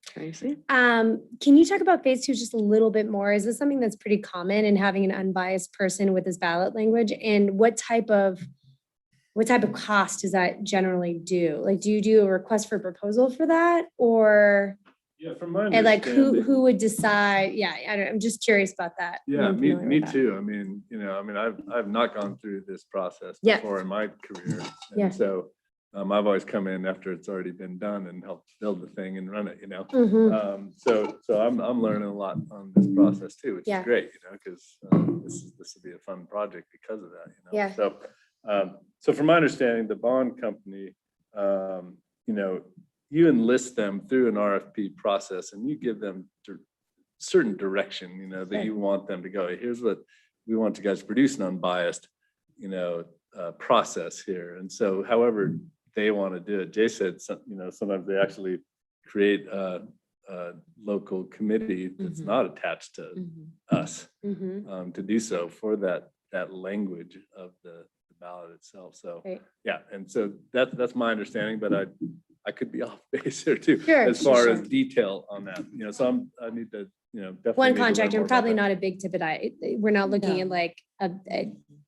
Tracy? Can you talk about phase 2 just a little bit more? Is this something that's pretty common in having an unbiased person with this ballot language? And what type of cost does that generally do? Like, do you do a request for proposal for that, or? yeah, from my And like understanding, who would decide? Yeah, I'm just curious about that. yeah, I'm familiar me with that. too. I mean, I've not gone through this process Yeah. before in my career, and Yeah. so I've always come in after it's already been done and helped build the thing and run it. Mhm. So I'm learning a lot on this process too, which Yeah. is great, because this will be a fun project because of that. Yeah. So from my understanding, the bond company, you enlist them through an RFP process and you give them certain direction, that you want them to go. Here's what we want you guys to produce an unbiased, process here. And so however they want to do it, Jay said, sometimes they actually create a local committee that's not attached to us to do so for that language of the ballot itself. So, Right. yeah. And so that's my understanding, but I could be off base here too, Sure, as far sure. as detail on that, so I need to, definitely. One need to learn contractor, more and about probably that. not a big ticket. We're not looking at like a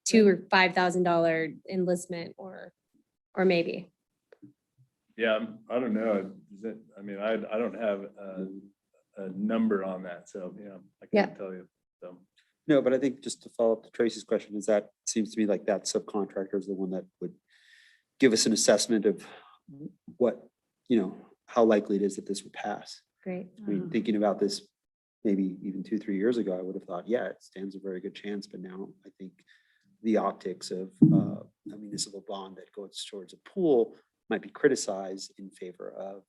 $2,000 or $5,000 enlistment or maybe. Yeah, I don't know. I don't have a number on that, so, I Yeah. can't tell you, so. No, but I think just to follow up to Tracy's question, is that seems to me like that subcontractor is the one that would give us an assessment of what, how likely it is that this would pass. Great. I mean, thinking about this, maybe even 2-3 years ago, I would have thought, yeah, it stands a very good chance. But now I think the optics of a municipal bond that goes towards a pool might be criticized in favor of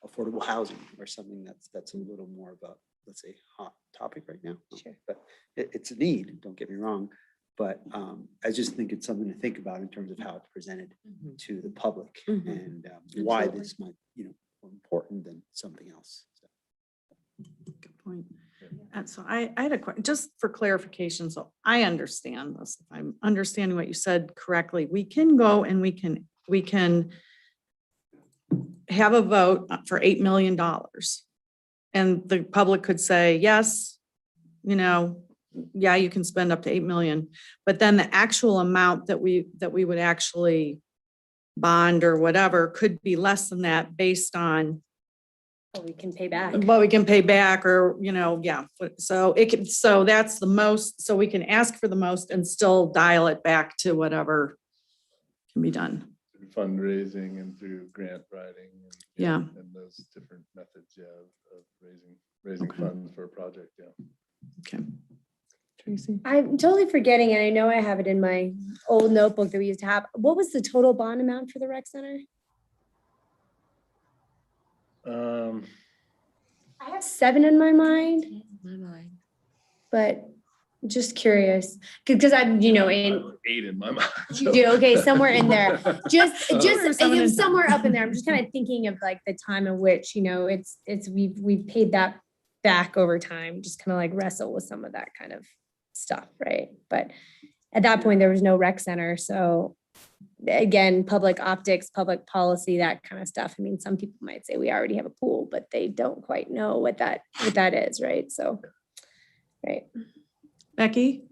affordable housing or something that's a little more of a, let's say, hot topic right now. Sure. But it's a need, don't get me wrong. But I just think it's something to think about in terms of how it's presented to the public and why this might, more important than something else. So. Good point. And so I had a question, just for clarification, so I understand this, if I'm understanding what you said correctly, we can go and we can have a vote for $8 million. And the public could say, yes, yeah, you can spend up to 8 million, but then the actual amount that we would actually bond or whatever could be less than that based on We can pay back. what we can pay back or, yeah. So that's the most, so we can ask for the most and still dial it back to whatever can be done. Through fundraising and through grant writing. And, Yeah. And those different methods, of raising Okay. funds for a project, Okay. Tracy? I'm totally forgetting, and I know I have it in my old notebook that we used to have. What was the total bond amount for the rec center? I have 7 in my mind, but just curious, because I'm, in 8 in my mind. you do, okay, somewhere in there. Just Somewhere in somewhere up in there. I'm just kind of thinking of like the time in which, we've paid that back over time, just kind of like wrestle with some of that kind of stuff, right? But at that point, there was no rec center, so again, public optics, public policy, that kind of stuff. I mean, some people might say we already have a pool, but they don't quite know what that is, right? So, right. Becky?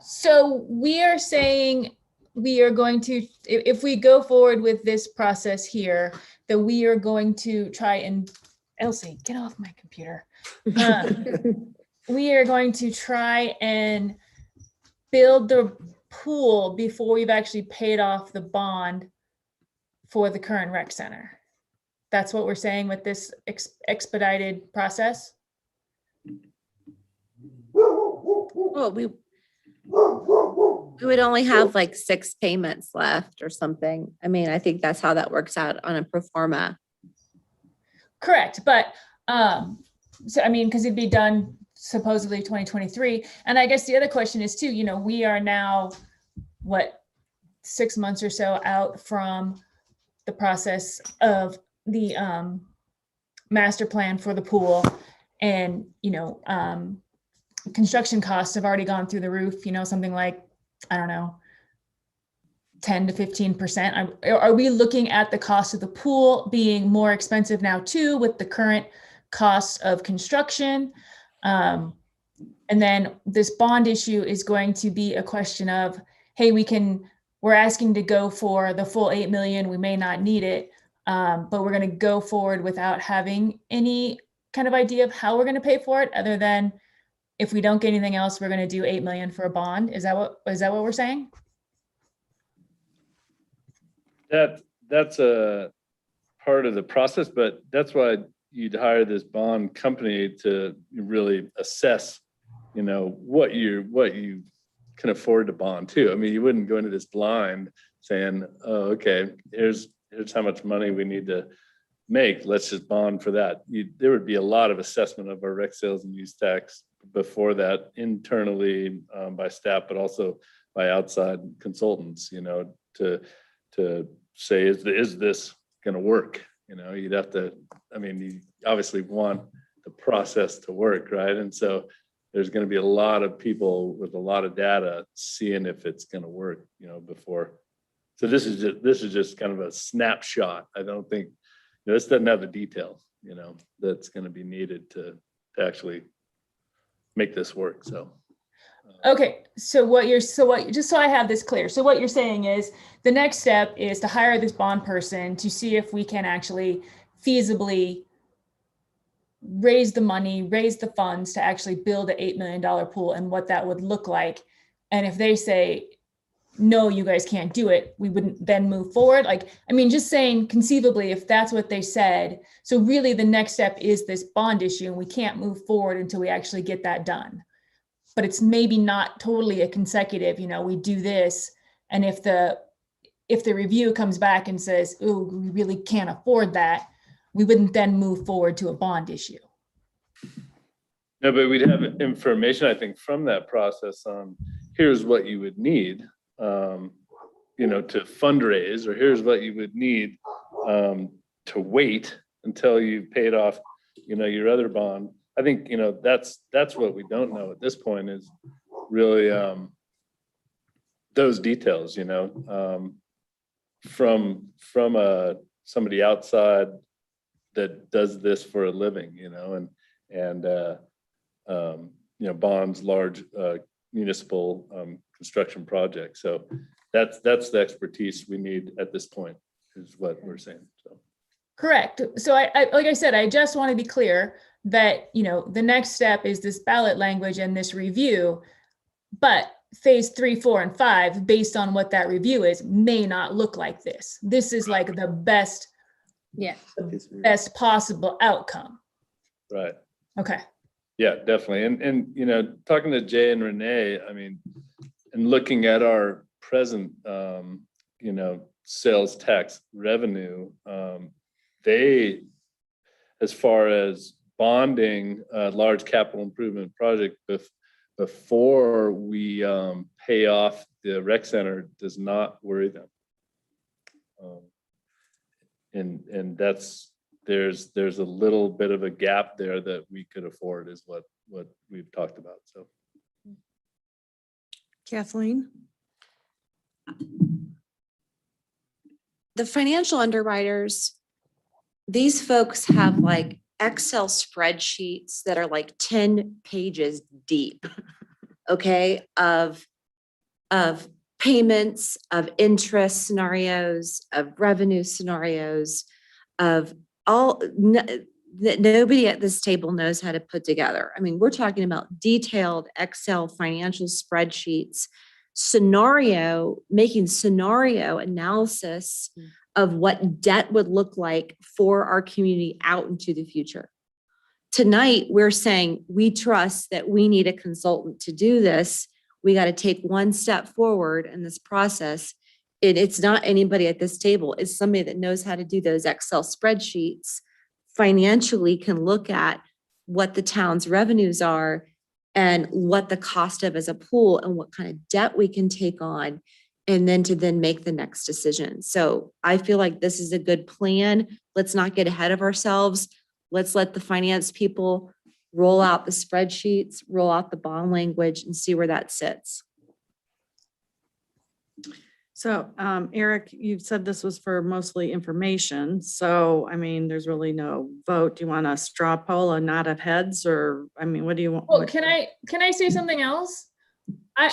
So we are saying we are going to, if we go forward with this process here, that we are going to try and, Elsie, get off my computer. We are going to try and build the pool before we've actually paid off the bond for the current rec center. That's what we're saying with this expedited process. Well, we would only have like 6 payments left or something. I mean, I think that's how that works out on a pro forma. Correct, but because it'd be done supposedly 2023. And I guess the other question is too, we are now, 6 months or so out from the process of the master plan for the pool. And, construction costs have already gone through the roof, something like, I don't know, 10 to 15%. Are we looking at the cost of the pool being more expensive now too, with the current costs of construction? And then this bond issue is going to be a question of, hey, we're asking to go for the full 8 million. We may not need it, but we're going to go forward without having any kind of idea of how we're going to pay for it, other than if we don't get anything else, we're going to do 8 million for a bond. Is that what we're saying? That's a part of the process, but that's why you'd hire this bond company to really assess, what you can afford to bond too. I mean, you wouldn't go into this blind saying, oh, okay, here's how much money we need to make, let's just bond for that. There would be a lot of assessment of our rec sales and use tax before that internally by staff, but also by outside consultants, to say, is this going to work? You'd have to, you obviously want the process to work, right? And so there's going to be a lot of people with a lot of data seeing if it's going to work, before. So this is just kind of a snapshot. I don't think, this doesn't have the detail, that's going to be needed to actually make this work. So. Okay, so just so I have this clear, so what you're saying is the next step is to hire this bond person to see if we can actually feasibly raise the money, raise the funds to actually build an $8 million pool and what that would look like. And if they say, no, you guys can't do it, we wouldn't then move forward. Just saying conceivably, if that's what they said, so really the next step is this bond issue and we can't move forward until we actually get that done. But it's maybe not totally a consecutive, we do this. And if the review comes back and says, oh, we really can't afford that, we wouldn't then move forward to a bond issue. No, but we'd have information, I think, from that process on here's what you would need, to fundraise, or here's what you would need to wait until you've paid off, your other bond. I think, that's what we don't know at this point is really those details, from somebody outside that does this for a living, and bonds large municipal construction projects. So that's the expertise we need at this point, is what we're saying. So. Correct. So I like I said, I just want to be clear that, the next step is this ballot language and this review, but phase 3, 4, and 5, based on what that review is, may not look like this. This is like the best possible outcome. Right. Okay. Yeah, definitely. And talking to Jay and Renee, and looking at our present, sales tax revenue, they, as far as bonding a large capital improvement project before we pay off the rec center, does not worry them. And there's a little bit of a gap there that we could afford, is what we've talked about. So, Kathleen? The financial underwriters, these folks have like Excel spreadsheets that are like 10 pages deep, okay, of payments, of interest scenarios, of revenue scenarios, of all that nobody at this table knows how to put together. We're talking about detailed Excel financial spreadsheets, making scenario analysis of what debt would look like for our community out into the future. Tonight, we're saying we trust that we need a consultant to do this. We got to take one step forward in this process. It's not anybody at this table. It's somebody that knows how to do those Excel spreadsheets, financially can look at what the town's revenues are and what the cost of as a pool and what kind of debt we can take on, and then to make the next decision. So I feel like this is a good plan. Let's not get ahead of ourselves. Let's let the finance people roll out the spreadsheets, roll out the bond language, and see where that sits. So, Eric, you said this was for mostly information. So, there's really no vote. Do you want a straw poll, a nod of heads, or, what do you want? Well, can I say something else?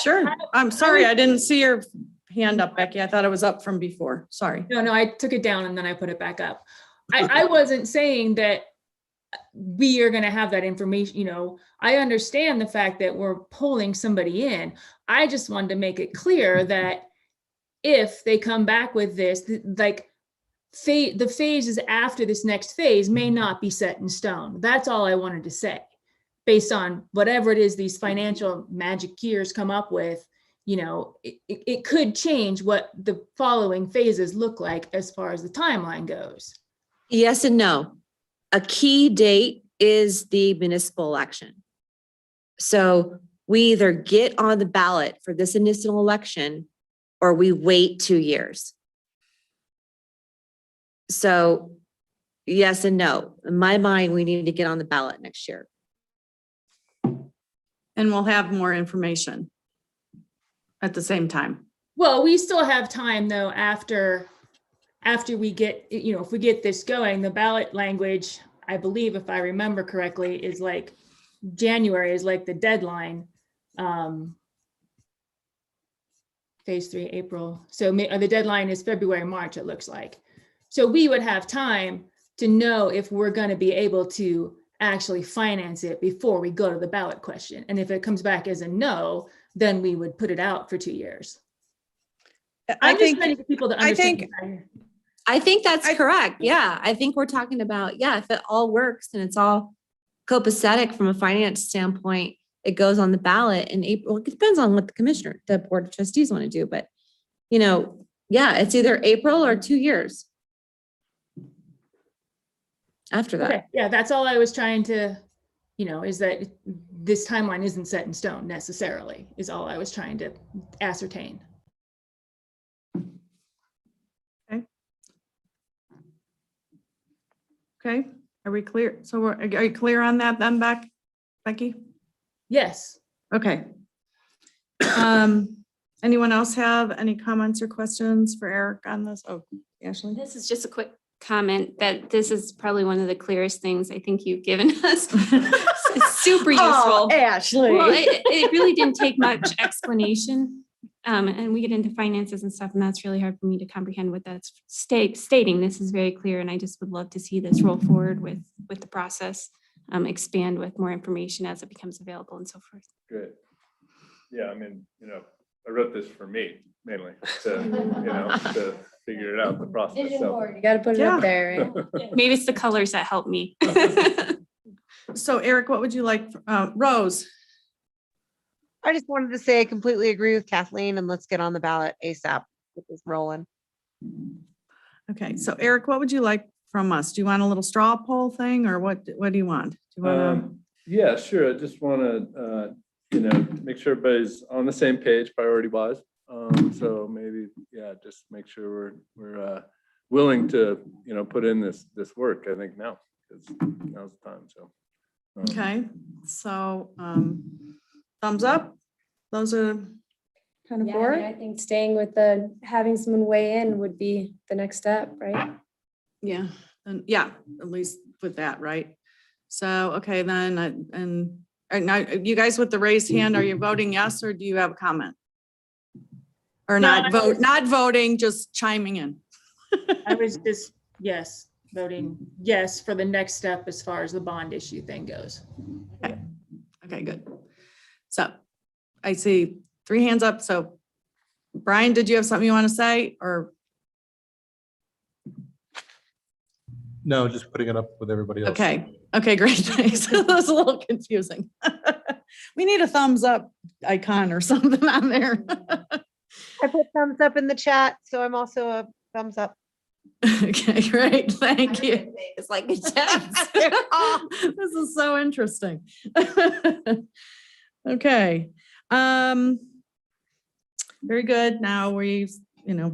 Sure. I'm sorry. I didn't see your hand up, Becky. I thought it was up from before. Sorry. No, I took it down and then I put it back up. I wasn't saying that we are going to have that information. I understand the fact that we're pulling somebody in. I just wanted to make it clear that if they come back with this, the phases after this next phase may not be set in stone. That's all I wanted to say. Based on whatever it is these financial magickers come up with, it could change what the following phases look like as far as the timeline goes. Yes and no. A key date is the municipal election. So we either get on the ballot for this municipal election or we wait 2 years. So yes and no. In my mind, we need to get on the ballot next year. And we'll have more information at the same time. Well, we still have time though, after we get, if we get this going, the ballot language, I believe, if I remember correctly, is like January is like the deadline. Phase 3, April. So the deadline is February, March, it looks like. So we would have time to know if we're going to be able to actually finance it before we go to the ballot question. And if it comes back as a no, then we would put it out for 2 years. I'm just trying to get people to understand. I think that's correct. Yeah, I think we're talking about, if it all works and it's all copacetic from a finance standpoint, it goes on the ballot in April. It depends on what the board of trustees want to do, but it's either April or 2 years after that. Okay, yeah, that's all I was trying to, is that this timeline isn't set in stone necessarily, is all I was trying to ascertain. Okay, are we clear? So are you clear on that then, Becky? Yes. Okay. Anyone else have any comments or questions for Eric on this? Oh, Ashley? This is just a quick comment that this is probably one of the clearest things I think you've given us. It's super useful. Ashley. Well, it really didn't take much explanation. And we get into finances and stuff, and that's really hard for me to comprehend what that's stating. This is very clear, and I just would love to see this roll forward with the process, expand with more information as it becomes available and so forth. Good. Yeah, I mean, I wrote this for me mainly to figure it out, the process. Vision So. board, you gotta put it up there, right? Maybe it's the colors that help me. So Eric, what would you like? Rose? I just wanted to say I completely agree with Kathleen, and let's get on the ballot ASAP. Get this rolling. Okay, so Eric, what would you like from us? Do you want a little straw poll thing or what do you want? Do you want Yeah, sure. I just want to, make sure everybody's on the same page priority wise. So maybe, just make sure we're willing to, put in this work, I think now, because now's the time. So. okay, so thumbs up. Those are kind of Yeah, for I mean, I it. think staying with having someone weigh in would be the next step, right? Yeah, and at least with that, right? So, okay, then, and now you guys with the raised hand, are you voting yes, or do you have a comment? Or No, not voting, just chiming in? I was just, voting yes for the next step as far as the bond issue thing goes. Okay, good. So I see 3 hands up. So Brian, did you have something you want to say or? No, just putting it up with everybody else. Okay, great. Thanks. That was a little confusing. We need a thumbs up icon or something on there. I put thumbs up in the chat, so I'm also a thumbs up. Okay, great. Thank you. It's like a text. This is so interesting. Okay. Very good. Now we're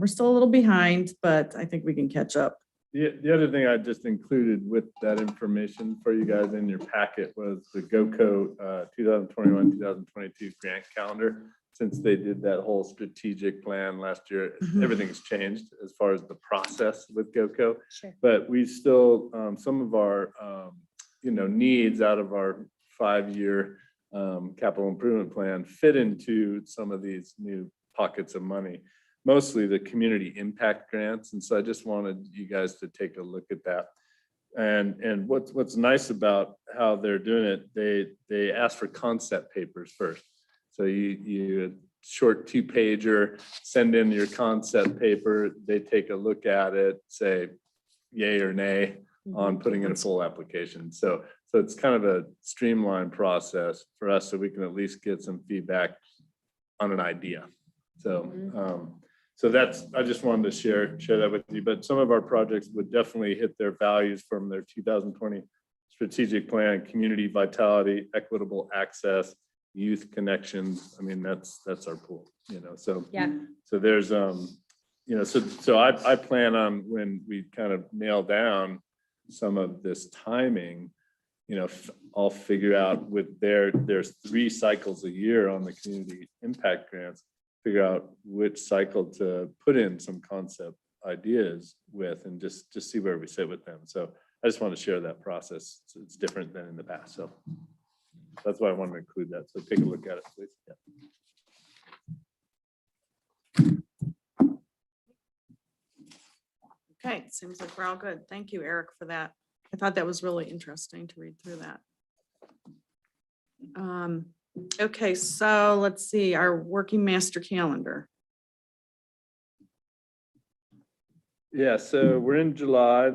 still a little behind, but I think we can catch up. The other thing I just included with that information for you guys in your packet was the GOCO 2021-2022 grant calendar. Since they did that whole strategic plan last year, everything's changed as far as the process with GOCO. Sure. But we still, some of our, needs out of our 5-year capital improvement plan fit into some of these new pockets of money, mostly the community impact grants. And so I just wanted you guys to take a look at that. And what's nice about how they're doing it, they ask for concept papers first. So you short 2-pager, send in your concept paper, they take a look at it, say yay or nay on putting in a full application. So it's kind of a streamlined process for us, so we can at least get some feedback on an idea. So So that's, I just wanted to share that with you, but some of our projects would definitely hit their values from their 2020 strategic plan, community vitality, equitable access, youth connections. I mean, that's our pool, so. Yeah. So there's, so I plan on when we kind of nail down some of this timing, I'll figure out with there's 3 cycles a year on the community impact grants, figure out which cycle to put in some concept ideas with and just see where we sit with them. So I just want to share that process. So it's different than in the past. So that's why I wanted to include that. So take a look at it, please. Yeah. Okay, seems like we're all good. Thank you, Eric, for that. I thought that was really interesting to read through that. Okay, so let's see, our working master calendar. Yeah, so we're in July.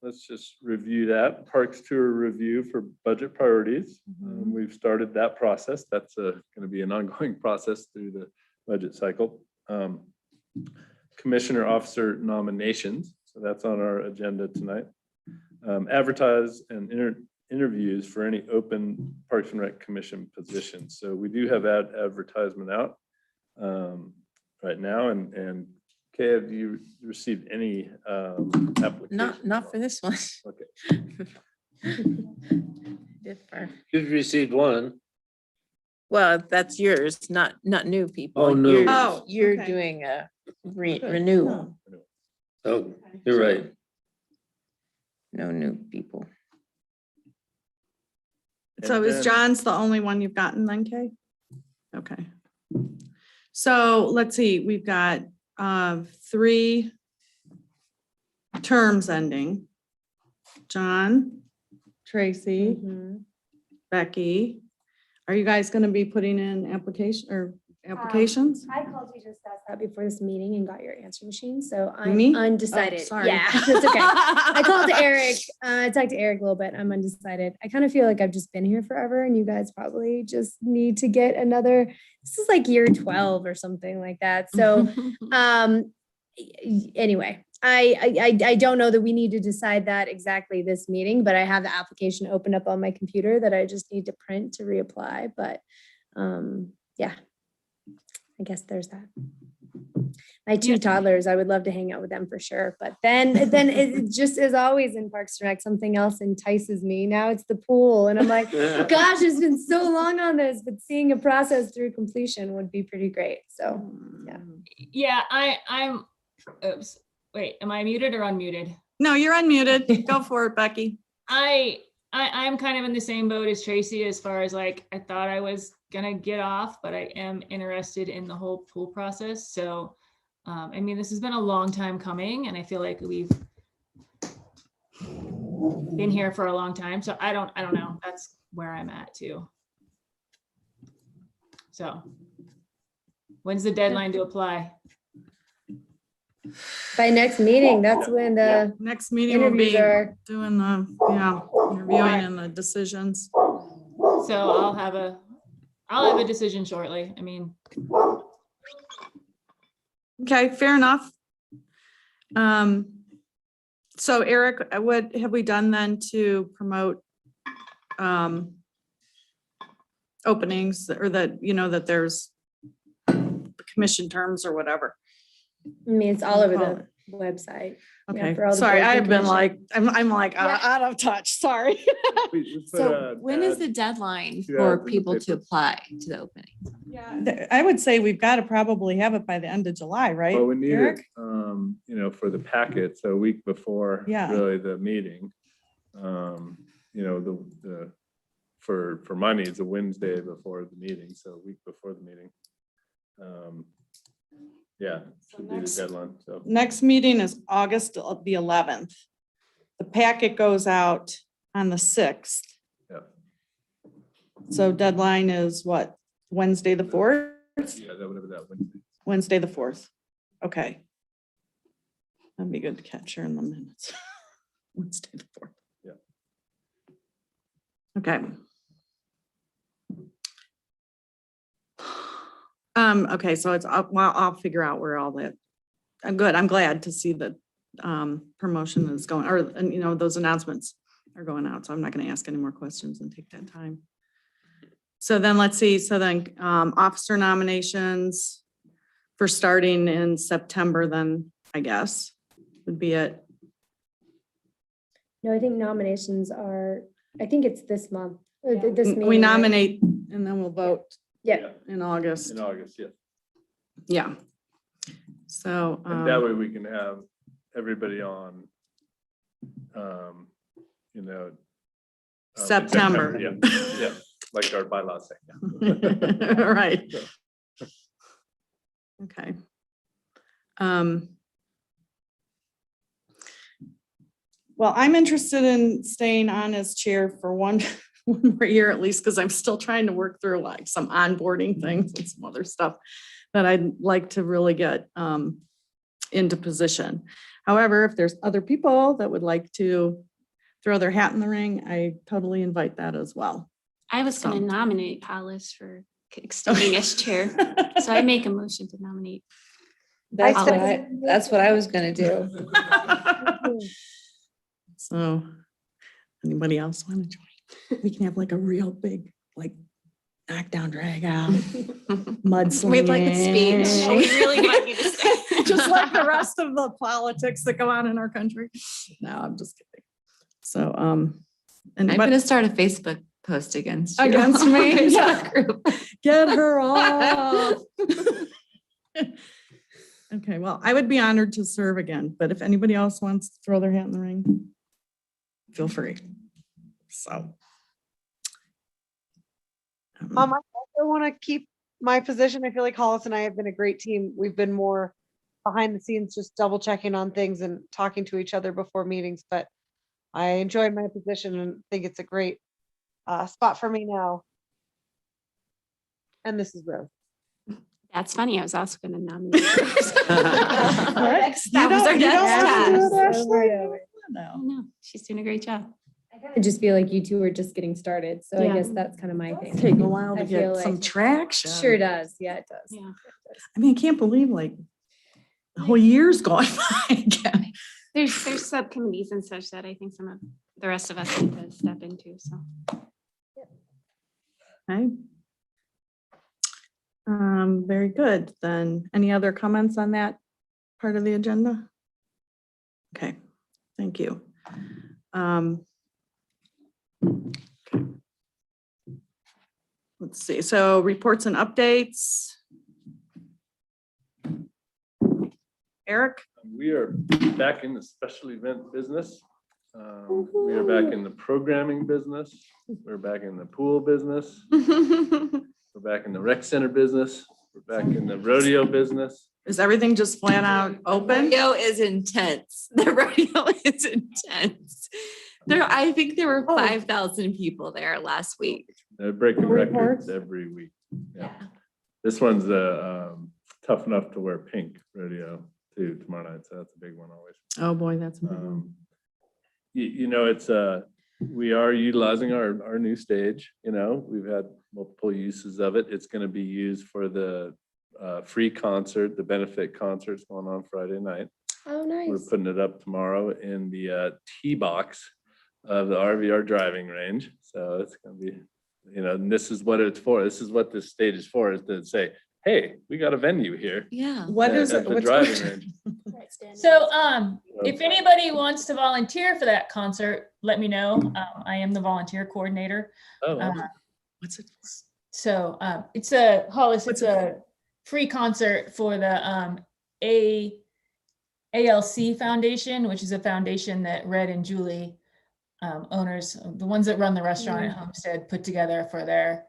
Let's just review that. Parks Tour review for budget priorities. We've started that process. That's going to be an ongoing process through the budget cycle. Commissioner officer nominations. So that's on our agenda tonight. Advertise and interviews for any open Parks and Rec Commission positions. So we do have advertisement out right now. And Kay, have you received any applications? Not for this one. Okay. You've received one. Well, that's yours, not new people. Oh, no. Oh, You're okay. doing a Good. renewal, Oh, you're right. no new people. So And is then- John's the only one you've gotten then, Kay? Okay. So let's see, we've got 3 terms ending. John, Tracy, Mhm. Becky. Are you guys gonna be putting in applications? I called you just asked that before this meeting and got your answer machine, so Me? I'm Oh, undecided. sorry. Yeah, that's okay. I called Eric, I talked to Eric a little bit. I'm undecided. I kind of feel like I've just been here forever and you guys probably just need to get another, this is like year 12 or something like that. So, anyway, I don't know that we need to decide that exactly this meeting, but I have the application opened up on my computer that I just need to print to reapply, but, yeah, I guess there's that. My 2 toddlers, I would love to hang out with them for sure, but then it just as always in Parks and Rec, something else entices me. Now it's the pool and I'm like, gosh, it's been so long on this, but seeing a process through completion would be pretty great. So, yeah. Yeah, I'm, oops, wait, am I muted or unmuted? No, you're unmuted. Go for it, Becky. I'm kind of in the same boat as Tracy as far as like, I thought I was gonna get off, but I am interested in the whole pool process. So, I mean, this has been a long time coming and I feel like we've been here for a long time. So I don't know. That's where I'm at too. So when's the deadline to apply? By next meeting, that's when the Next meeting will be interviews are. doing the, interviewing and the decisions. So I'll have a decision shortly. I mean, Okay, fair enough. So Eric, what have we done then to promote openings or that, that there's commission terms or whatever? I mean, it's all over the website. Yeah, Okay, for all the sorry, boards and I've been commissions. like, I'm like Yeah. out of touch, sorry. We put So a when is ad- the deadline 2 for ads in the people to paper. apply to the opening? Yeah, I would say we've got to probably have it by the end of July, right? Well, we need it, Eric? for the packet, so a week before Yeah. really the meeting. For my needs, a Wednesday before the meeting, so a week before the meeting. Yeah, should be the next- deadline, so. Next meeting is August the 11th. The packet goes out on the 6th. Yeah. So deadline is what, Wednesday, the 4th? Yeah, that whatever that Wednesday. Wednesday, the 4th. Okay. That'd be good to catch her in the minutes. Wednesday, the 4th. Yeah. Okay. Okay, so it's, well, I'll figure out where all that, I'm good. I'm glad to see that promotion is going, or, and you know, those announcements are going out. So I'm not going to ask any more questions and take that time. So then let's see. So then officer nominations for starting in September, then I guess would be it. No, I think nominations are, I think it's this month, or this meeting. We right? nominate and then we'll vote Yeah. in August. In August, yeah. Yeah. So. And that way we can have everybody on, you know. in September. Yeah, yeah, like our bylaws say. Yeah. Right. Okay. Well, I'm interested in staying on as chair for one more year at least, because I'm still trying to work through like some onboarding things and some other stuff that I'd like to really get into position. However, if there's other people that would like to throw their hat in the ring, I totally invite that as well. I was going So. to nominate Hollis for extending as chair. So I make a motion to nominate. That's what That's what I was gonna do. So, anybody else want to join? We can have like a real big, like, knockdown, drag out, mudslinging. We'd like a speech. We really want you to stay. Just like the rest of the politics that go on in our country. No, I'm just kidding. So, I'm and gonna start a Facebook post against you. Against me? Facebook Yeah. group. get her off. Okay, well, I would be honored to serve again, but if anybody else wants to throw their hat in the ring, feel free. So. I also want to keep my position. I feel like Hollis and I have been a great team. We've been more behind the scenes, just double checking on things and talking to each other before meetings, but I enjoy my position and think it's a great spot for me now. And this is Rose. That's funny. I was also going to nominate. That was our next task. No, she's doing a great job. I kind of just feel like you two are just getting started. So Yeah. I guess that's kind of my thing. Take a while to I feel get some like- traction. Sure does. Yeah, it does. Yeah. I mean, I can't believe like the whole year's gone by again. There's subcommittees and such that I think some of the rest of us need to step into. So Okay. Very good. Then any other comments on that part of the agenda? Okay, thank you. Okay. Let's see, so reports and updates. Eric? We are back in the special event business. We are back in the programming business. We're back in the pool business. We're back in the rec center business. We're back in the rodeo business. Is everything just flat out open? Rodeo is intense. The rodeo is intense. I think there were 5,000 people there last week. They're breaking Reports? records every week. Yeah. This one's tough enough to wear pink rodeo too tomorrow night. So that's a big one always. Oh, boy, that's a big one. You know, it's we are utilizing our new stage. You know, we've had multiple uses of it. It's going to be used for the free concert, the benefit concerts going on Friday night. Oh, nice. We're putting it up tomorrow in the tee box of the RVR driving range. So it's going to be, you know, and this is what it's for. This is what this stage is for, is to say, hey, we got a venue here. Yeah. What is at it? the What's driving going- range. So, if anybody wants to volunteer for that concert, let me know. I am the volunteer coordinator. Oh, Uh, What's it? So, it's a, Hollis, What's it's a free concert for the ALC Foundation, which is a foundation that Red and Julie, owners, the ones that run the restaurant at Homestead, put together for their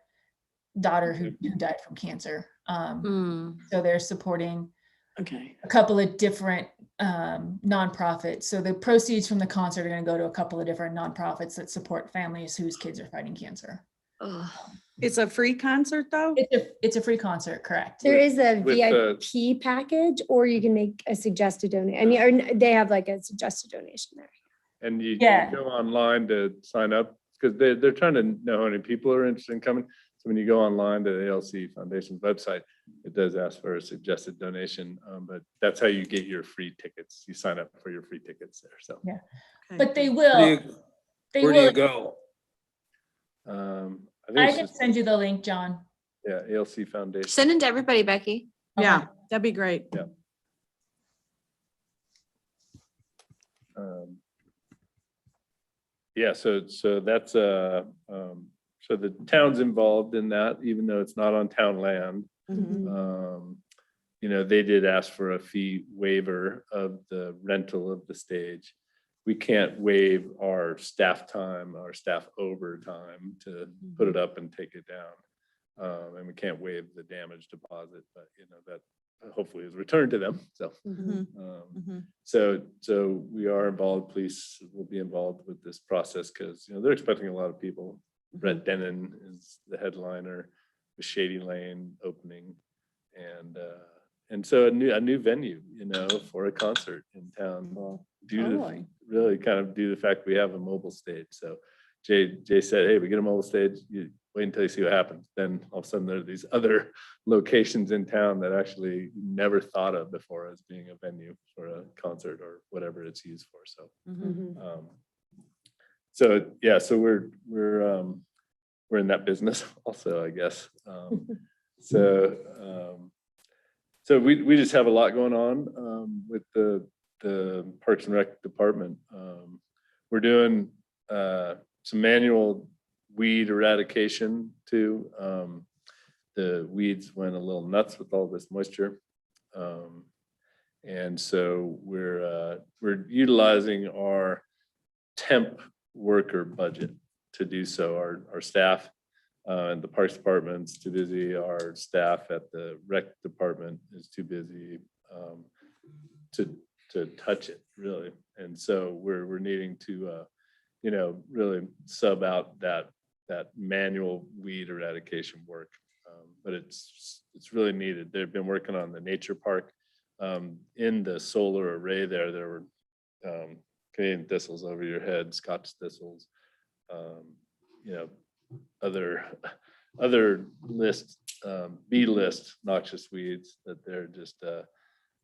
daughter who died from cancer. So they're supporting Okay. a couple of different nonprofits. So the proceeds from the concert are going to go to a couple of different nonprofits that support families whose kids are fighting cancer. It's a free concert though? It's a free concert, correct? There is a with VIP package, or you can make a suggested donation. I mean, or they have like a suggested donation there. And you Yeah. go online to sign up because they're trying to know how many people are interested in coming. So when you go online to the ALC Foundation's website, it does ask for a suggested donation, but that's how you get your free tickets. You sign up for your free tickets there, so. Yeah. Okay. But they Where do will, you- they Where do you will, go? I think I it's can just, send you the link, John. yeah, ALC Foundation. Send it to everybody, Becky. Yeah, that'd be great. Yeah, so that's so the town's involved in that, even though it's not on town land. Mhm. You know, they did ask for a fee waiver of the rental of the stage. We can't waive our staff time, our staff overtime to put it up and take it down. And we can't waive the damage deposit, but you know, that hopefully is returned to them, so. Mhm. Um, So we are involved, police will be involved with this process because, you know, they're expecting a lot of people. Brett Denon is the headliner, the Shady Lane opening. And so a new venue, you know, for a concert in town. Due to Totally. really kind of due to the fact we have a mobile stage. So Jay said, hey, we get a mobile stage, you wait until you see what happens. Then all of a sudden there are these other locations in town that actually never thought of before as being a venue for a concert or whatever it's used for. So, Mhm. so yeah, so we're in that business also, I guess. So we just have a lot going on with the Parks and Rec department. We're doing some manual weed eradication too. The weeds went a little nuts with all this moisture. And so we're utilizing our temp worker budget to do so. Our staff and the Parks Department's too busy. Our staff at the Rec Department is too busy to touch it really. And so we're needing to you know, really sub out that manual weed eradication work. But it's really needed. They've been working on the nature park. In the solar array there were Canadian thistles over your head, Scotch thistles, you know, other list, B list noxious weeds that they're just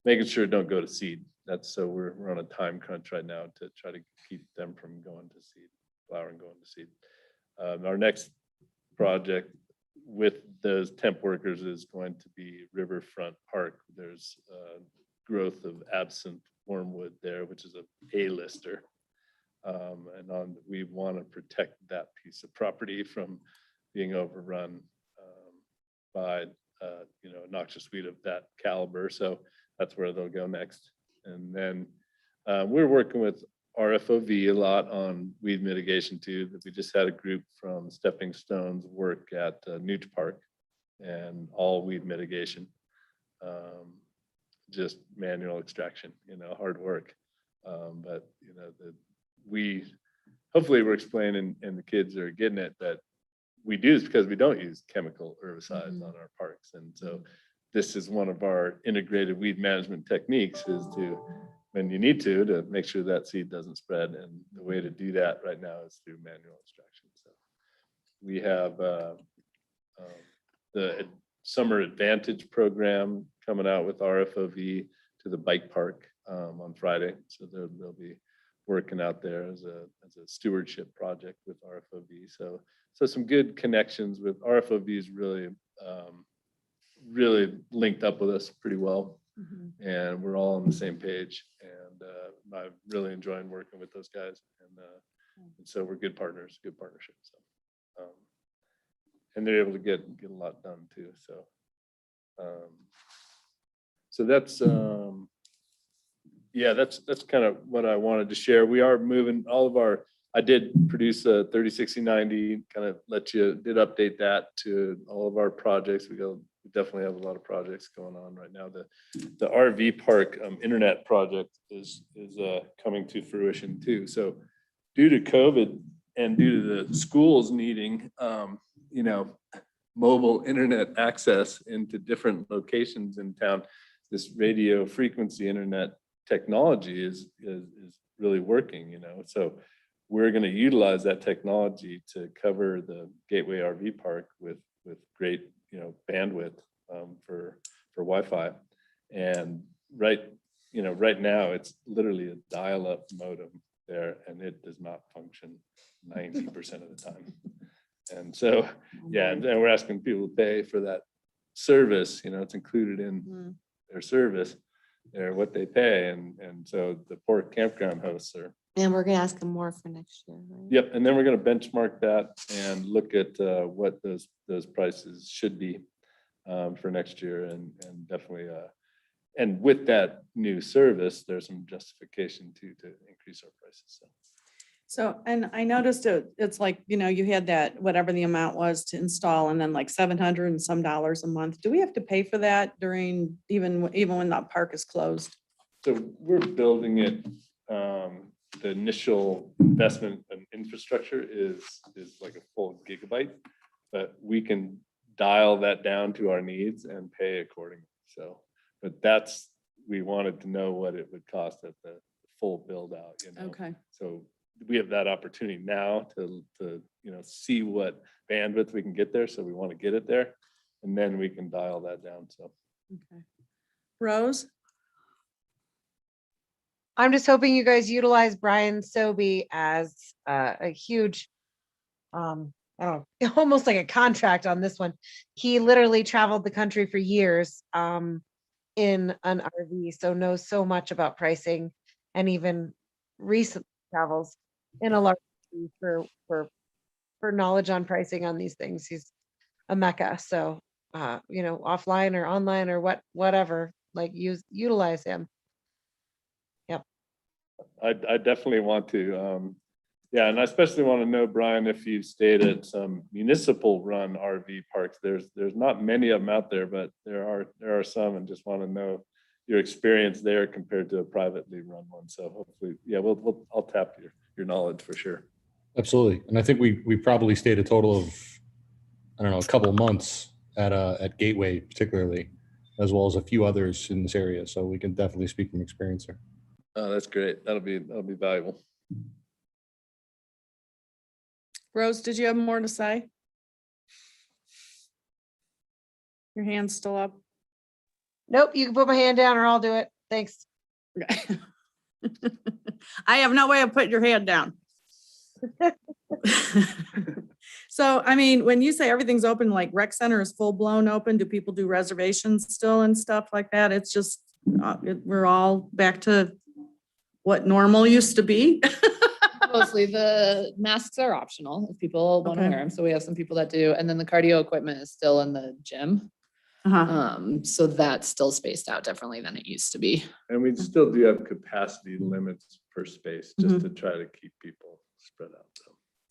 making sure don't go to seed. That's so we're on a time crunch right now to try to keep them from going to seed, flower and going to seed. Our next project with those temp workers is going to be Riverfront Park. There's growth of absinthe wormwood there, which is a A-lister. And we want to protect that piece of property from being overrun by you know, noxious weed of that caliber. So that's where they'll go next. And then we're working with RFOV a lot on weed mitigation too. We just had a group from Stepping Stones work at Newt Park and all weed mitigation, just manual extraction, you know, hard work. But you know, hopefully we're explaining and the kids are getting it that we do this because we don't use chemical herbicides on our parks. And so this is one of our integrated weed management techniques is to, when you need to make sure that seed doesn't spread. And the way to do that right now is through manual extraction. So we have the Summer Advantage program coming out with RFOV to the bike park on Friday. So they'll be working out there as a stewardship project with RFOV. So some good connections with RFOV is really linked up with us pretty well. And we're all on the same page. And I'm really enjoying working with those guys. And so we're good partners, good partnership. So, and they're able to get a lot done too. So that's yeah, that's kind of what I wanted to share. We are moving all of our, I did produce a 30-60-90, kind of did update that to all of our projects. We definitely have a lot of projects going on right now. The RV park internet project is coming to fruition too. So due to COVID and due to the schools needing, you know, mobile internet access into different locations in town, this radio frequency internet technology is really working, you know. So we're going to utilize that technology to cover the Gateway RV Park with great, bandwidth for Wi-Fi. And right now it's literally a dial-up modem there, and it does not function 90% of the time. And so, yeah, and we're asking people to pay for that service. It's included in their service, or what they pay, and so the poor campground hosts are. And we're gonna ask them more for next year, right? Yep, and then we're going to benchmark that and look at what those prices should be for next year, and definitely. And with that new service, there's some justification to increase our prices. So, and I noticed it's like, you had that, whatever the amount was to install, and then like $700 and some a month. Do we have to pay for that during, even when that park is closed? So we're building it. The initial investment in infrastructure is like a full gigabyte, but we can dial that down to our needs and pay accordingly. So, but we wanted to know what it would cost at the full build out. Okay. So we have that opportunity now to see what bandwidth we can get there. So we want to get it there, and then we can dial that down. So. Okay. Rose? I'm just hoping you guys utilize Brian Sobey as a huge, I don't know, almost like a contract on this one. He literally traveled the country for years in an RV, so knows so much about pricing, and even recent travels in a large RV for knowledge on pricing on these things. He's a mecca. So offline or online or whatever, like utilize him. I definitely want to, yeah, and I especially want to know, Brian, if you've stayed at some municipal run RV parks. There's not many of them out there, but there are some, and just want to know your experience there compared to a privately run one. So hopefully, yeah, I'll tap your knowledge for sure. Absolutely. And I think we probably stayed a total of, I don't know, a couple of months at Gateway particularly, as well as a few others in this area. So we can definitely speak from experience there. Oh, that's great. That'll be valuable. Rose, did you have more to say? Your hand's still up. Nope, you can put my hand down or I'll do it. Thanks. I have no way of putting your hand down. So, I mean, when you say everything's open, like rec center is full blown open, do people do reservations still and stuff like that? It's just, we're all back to what normal used to be. Mostly the masks are optional if people want to Okay. wear them. So we have some people that do, and then the cardio equipment is still in the gym. So that's still spaced out differently than it used to be. And we still do have capacity limits per space, just to try to keep people spread out.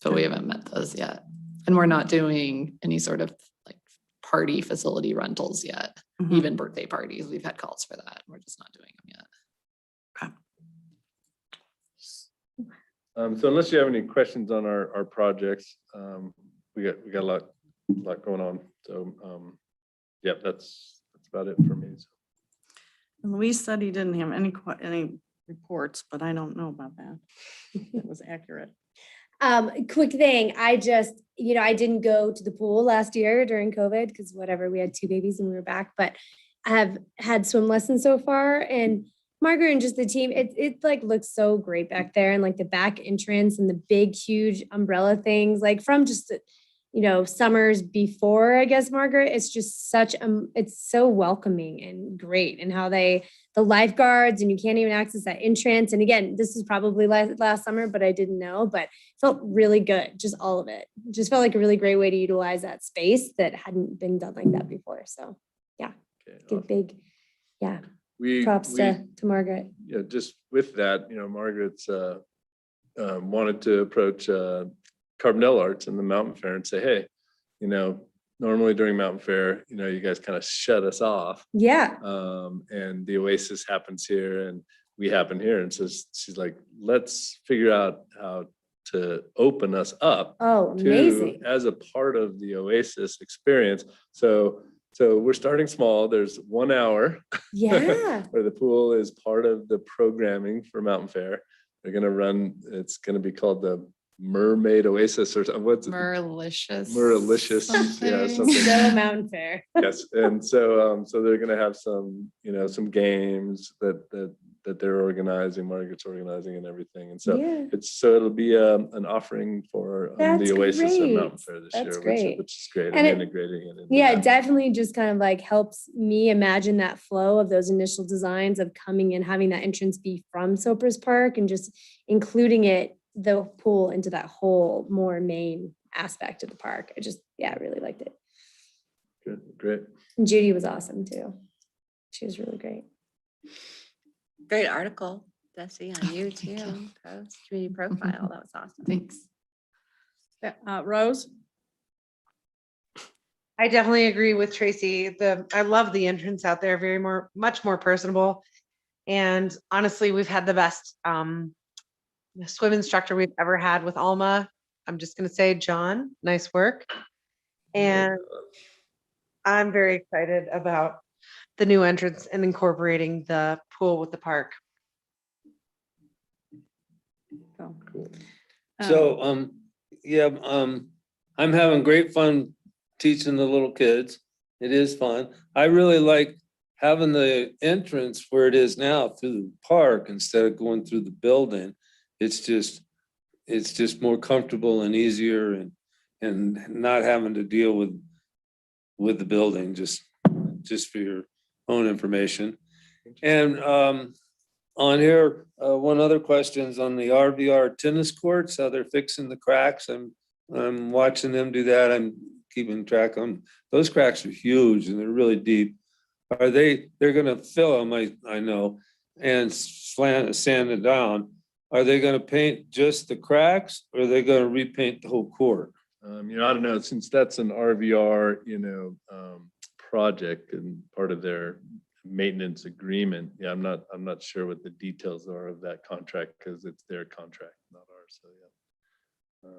So we haven't met those yet. And we're not doing any sort of like party facility rentals yet. Even birthday parties, we've had calls for that. We're just not doing them yet. So unless you have any questions on our projects, we got a lot going on. So yeah, that's about it for me. So. Louise said he didn't have any reports, but I don't know about that. It was accurate. Quick thing. I just, I didn't go to the pool last year during COVID because whatever, we had 2 babies and we were back, but I have had swim lessons so far, and Margaret and just the team, it like looks so great back there, and like the back entrance and the big, huge umbrella things, like from just, summers before, I guess, Margaret, it's just it's so welcoming and great, and how the lifeguards, and you can't even access that entrance. And again, this is probably last summer, but I didn't know, but felt really good. Just all of it just felt like a really great way to utilize that space that hadn't been done like that before. So yeah, Okay, give awesome. big, yeah. We Props to Margaret. Yeah, just with that, Margaret's wanted to approach Carbondale Arts and the Mountain Fair and say, hey, normally during Mountain Fair, you guys kind of shut us off. Yeah. And the Oasis happens here and we happen here. And so she's like, let's figure out how to open us up amazing. as a part of the Oasis experience. So we're starting small. There's 1 hour Yeah. where the pool is part of the programming for Mountain Fair. They're gonna run, it's gonna be called the Mermaid Oasis or something. What's it? Merlicious. Merlicious, yeah, something. Still a mountain fair. Yes, and so, so they're gonna have some, some games that they're organizing, Margaret's organizing and everything. And so Yeah. it'll be an offering for That's the Oasis at great. Mountain Fair this That's year, great. which is great. And And it- integrating it. into Yeah, it that. definitely just kind of like helps me imagine that flow of those initial designs of coming in, having that entrance be from Sopers Park and just including the pool into that whole more main aspect of the park. I really liked it. Good, great. And Judy was awesome too. She was really great. Great article, Desi, on you too. Post community profile. That was awesome. Thanks. Rose? I definitely agree with Tracy. I love the entrance out there, much more personable. And honestly, we've had the best swim instructor we've ever had with Alma. I'm just gonna say, John, nice work. And I'm very excited about the new entrance and incorporating the pool with the park. So, yeah, I'm having great fun teaching the little kids. It is fun. I really like having the entrance where it is now through the park instead of going through the building. It's just more comfortable and easier and not having to deal with the building, just for your own information. And on here, one other question's on the RVR tennis courts, how they're fixing the cracks. I'm watching them do that. I'm keeping track of them. Those cracks are huge and they're really deep. They're gonna fill them, I know, and sand it down. Are they gonna paint just the cracks or are they gonna repaint the whole court? I don't know, since that's an RVR, project and part of their maintenance agreement. Yeah, I'm not sure what the details are of that contract because it's their contract, not ours. So yeah.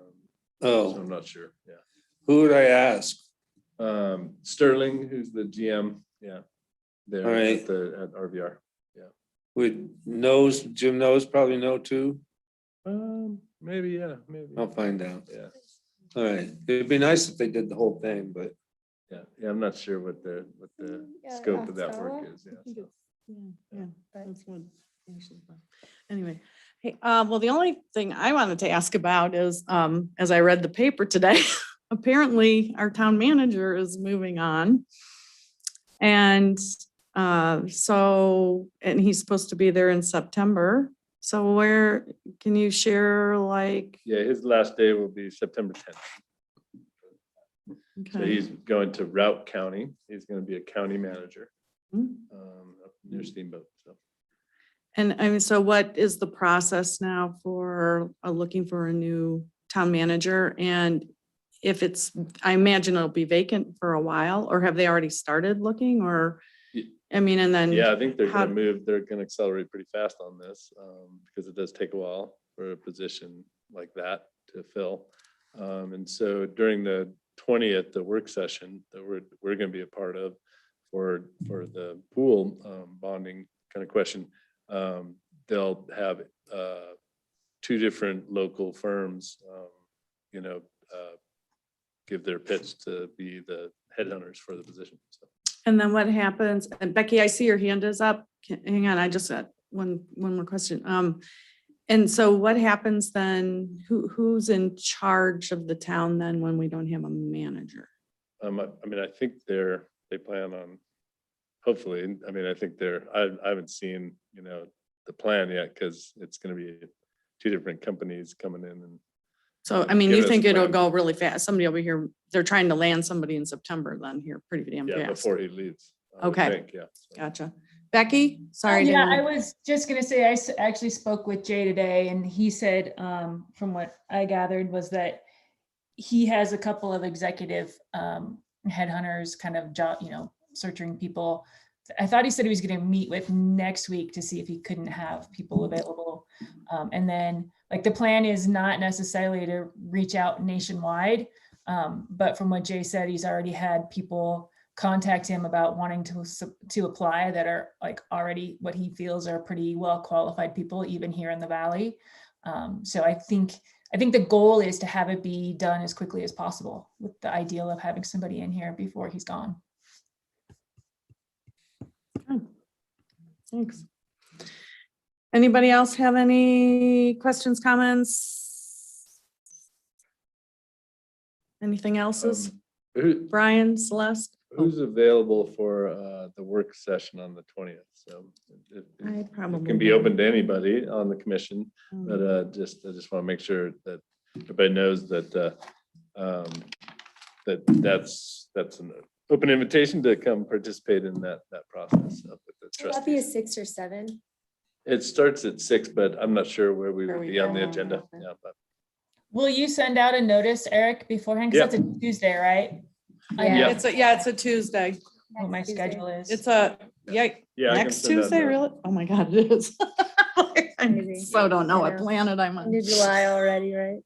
So I'm not sure. Yeah. Who would I ask? Sterling, who's the GM. Yeah. There All right. at RVR. Jim knows probably know too. Maybe, yeah, maybe. I'll find out. Yeah. All right. It'd be nice if they did the whole thing, but Yeah, I'm not sure what the scope of that work is. Yeah. So. Yeah, that's what. Anyway, hey, well, the only thing I wanted to ask about is, as I read the paper today, apparently our town manager is moving on. And and he's supposed to be there in September. So where, can you share Yeah, his last day will be September 10th. So okay. he's going to Routt County. He's going to be a county manager up near Steamboat. So And I mean, so what is the process now for looking for a new town manager? And if I imagine it'll be vacant for a while, or have they already started looking, or, I mean, and then. yeah, I think they're how- going to move. They're going to accelerate pretty fast on this because it does take a while for a position like that to fill. And so during the 20th, the work session that we're going to be a part of for the pool bonding kind of question, they'll have two different local firms, give their pitch to be the headhunters for the position. So. And then what happens? And Becky, I see your hand is up. Hang on, I just got one more question. And so what happens then? Who's in charge of the town then when we don't have a manager? I mean, I think they plan on, hopefully, I mean, I think I haven't seen, the plan yet because it's going to be two different companies coming in and. So, I mean, give you us think a it'll plan. go really fast? Somebody over here, they're trying to land somebody in September then here pretty damn Yeah, fast. before he leaves. I would Okay. think, yeah. So. Gotcha. Becky, sorry. Yeah, to I was just gonna say, actually spoke with Jay today and he said, from what I gathered was that he has a couple of executive headhunters kind of job, searching people. I thought he said he was gonna meet with next week to see if he couldn't have people available. And then like the plan is not necessarily to reach out nationwide. But from what Jay said, he's already had people contact him about wanting to apply that are like already what he feels are pretty well qualified people, even here in the Valley. So I think the goal is to have it be done as quickly as possible, with the ideal of having somebody in here before he's gone. Thanks. Anybody else have any questions, comments? Anything else? Brian, Celeste? Who's available for the work session on the 20th? So I it probably can be will. open to anybody on the commission, but I just want to make sure that everybody knows that that's an open invitation to come participate in that process with the Will that be a trustees. 6 or 7? It starts at 6, but I'm not sure where we Where would we be on the go. agenda. Yeah, but Will you send out a notice, Eric, beforehand? Because Yep. that's a Tuesday, right? Yeah. It's a Tuesday. What my Tuesday. schedule is. It's a, Yeah, I can next send out Tuesday, the- really? Oh my God, it is. I Crazy. so don't know I what know. planet I'm on. Into July already, right?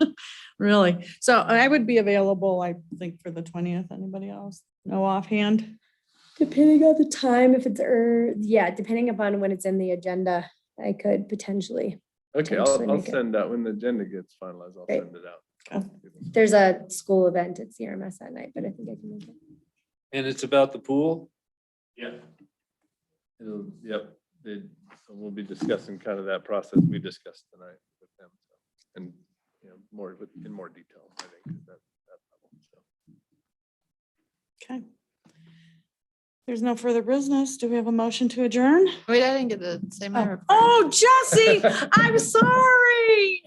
Really? So I would be available, I think, for the 20th. Anybody else? No offhand? Depending on the time, if it's depending upon when it's in the agenda, I could potentially. Okay, Potentially I'll make it. send out when the agenda gets finalized. I'll Great. send it out. There's a school event at CRMS that night, but I think I can make it. And it's about the pool? Yeah. Yep. We'll be discussing kind of that process we discussed tonight with them. So, and, more in more detail, I think. at that level, so. Okay. There's no further business. Do we have a motion to adjourn? Wait, I didn't get to say my report. Oh, Jesse, I'm sorry.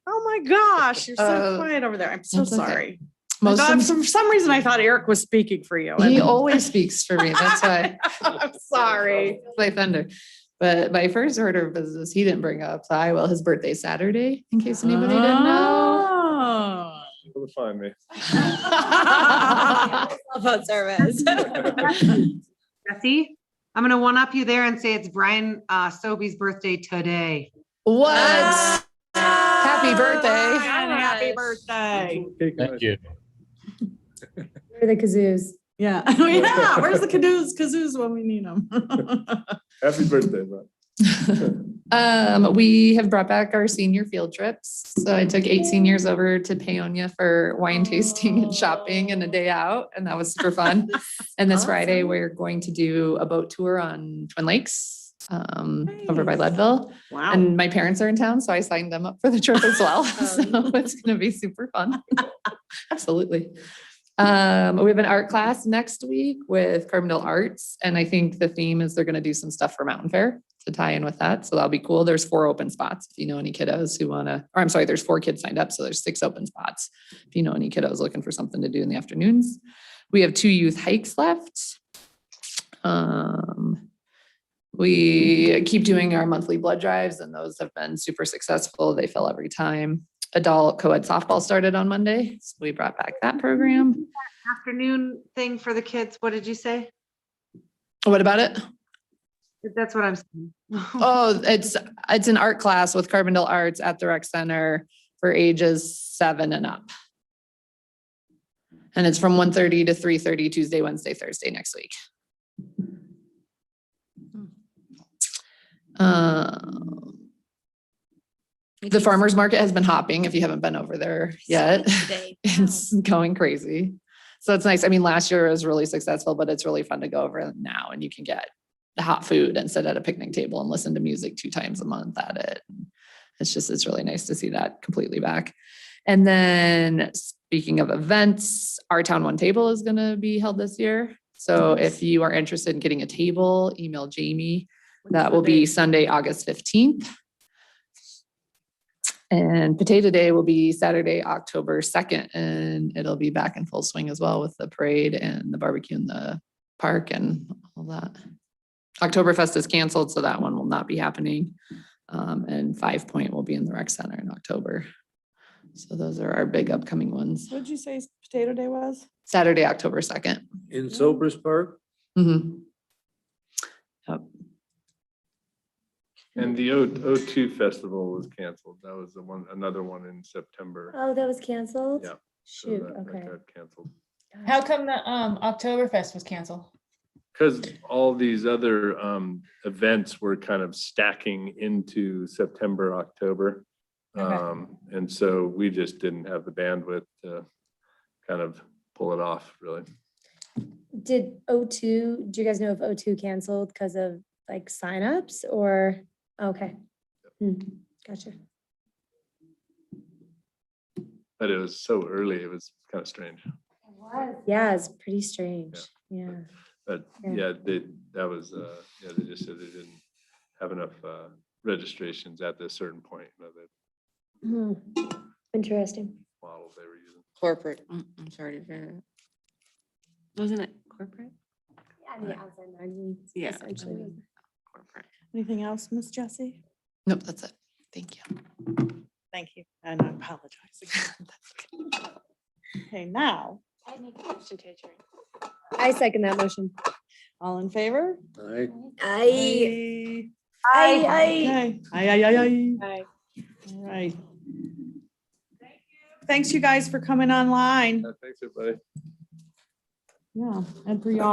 Oh my gosh, you're so Uh, quiet over there. I'm so that's okay. sorry. Most of- For some reason, I thought Eric was speaking for you. He always speaks for me. That's why. I'm sorry. My thunder. But my first order of business, he didn't bring up, so I will. His birthday's Saturday, in case anybody didn't know. Oh. Able to find me. Phone service. Jesse, I'm gonna one up you there and say it's Brian Sobey's birthday today. What? Happy birthday. Happy birthday. Thank you. Where are the kazoos? Yeah, yeah. Where's the kazoos when we need them? Happy birthday, bud. We have brought back our senior field trips. So I took 8 seniors over to Paonia for wine tasting and shopping and a day out, and that was super fun. And this Friday, we're going to do a boat tour on Twin Lakes over by Leadville. Wow. And my parents are in town, so I signed them up for the trip as well. So it's gonna be super fun. Absolutely. We have an art class next week with Carbondale Arts, and I think the theme is they're gonna do some stuff for Mountain Fair to tie in with that. So that'll be cool. There's 4 open spots. If you know any kiddos who wanna, or I'm sorry, there's 4 kids signed up, so there's 6 open spots. If you know any kiddos looking for something to do in the afternoons. We have 2 youth hikes left. We keep doing our monthly blood drives, and those have been super successful. They fill every time. Adult co-ed softball started on Monday, so we brought back that program. Afternoon thing for the kids. What did you say? What about it? That's what I'm saying. Oh, it's an art class with Carbondale Arts at the rec center for ages 7 and up. And it's from 1:30 to 3:30 Tuesday, Wednesday, Thursday next week. The farmer's market has been hopping, if you haven't been over there yet. Today. It's going crazy. So it's nice. I mean, last year was really successful, but it's really fun to go over now, and you can get the hot food and sit at a picnic table and listen to music 2 times a month at it. It's really nice to see that completely back. And then speaking of events, our Town One Table is gonna be held this year. So if you are interested in getting a table, email Jamie. That will be Sunday, August 15th. And Potato Day will be Saturday, October 2nd, and it'll be back in full swing as well with the parade and the barbecue in the park and all that. Oktoberfest is canceled, so that one will not be happening. And 5 Point will be in the rec center in October. So those are our big upcoming ones. What did you say Potato Day was? Saturday, October 2nd. In Sobers Park? Mhm. Yep. And the O2 festival was canceled. That was another one in September. Oh, that was canceled? Yeah. So Shoot, that okay. got canceled. How come the Oktoberfest was canceled? Because all these other events were kind of stacking into September, October. Okay. And so we just didn't have the bandwidth to kind of pull it off, really. Did O2, do you guys know if O2 canceled because of like signups or, okay. Gotcha. But it was so early, it was kind of strange. Yeah, it's pretty strange. Yeah. But Yeah. yeah, that was, they just said they didn't have enough registrations at this certain point, you know, the Interesting. models they were using. Corporate, I'm sorry to hear that. Wasn't it corporate? Yeah, the outside marketing. Yeah. Essentially. Corporate. Anything else, Miss Jessie? Nope, that's it. Thank you. Thank you, and I apologize again. Okay, now, I second that motion. all in favor? I I. Okay. Aye. All right. Thanks, you guys, for coming online. Thanks, everybody. Yeah, and for y'all.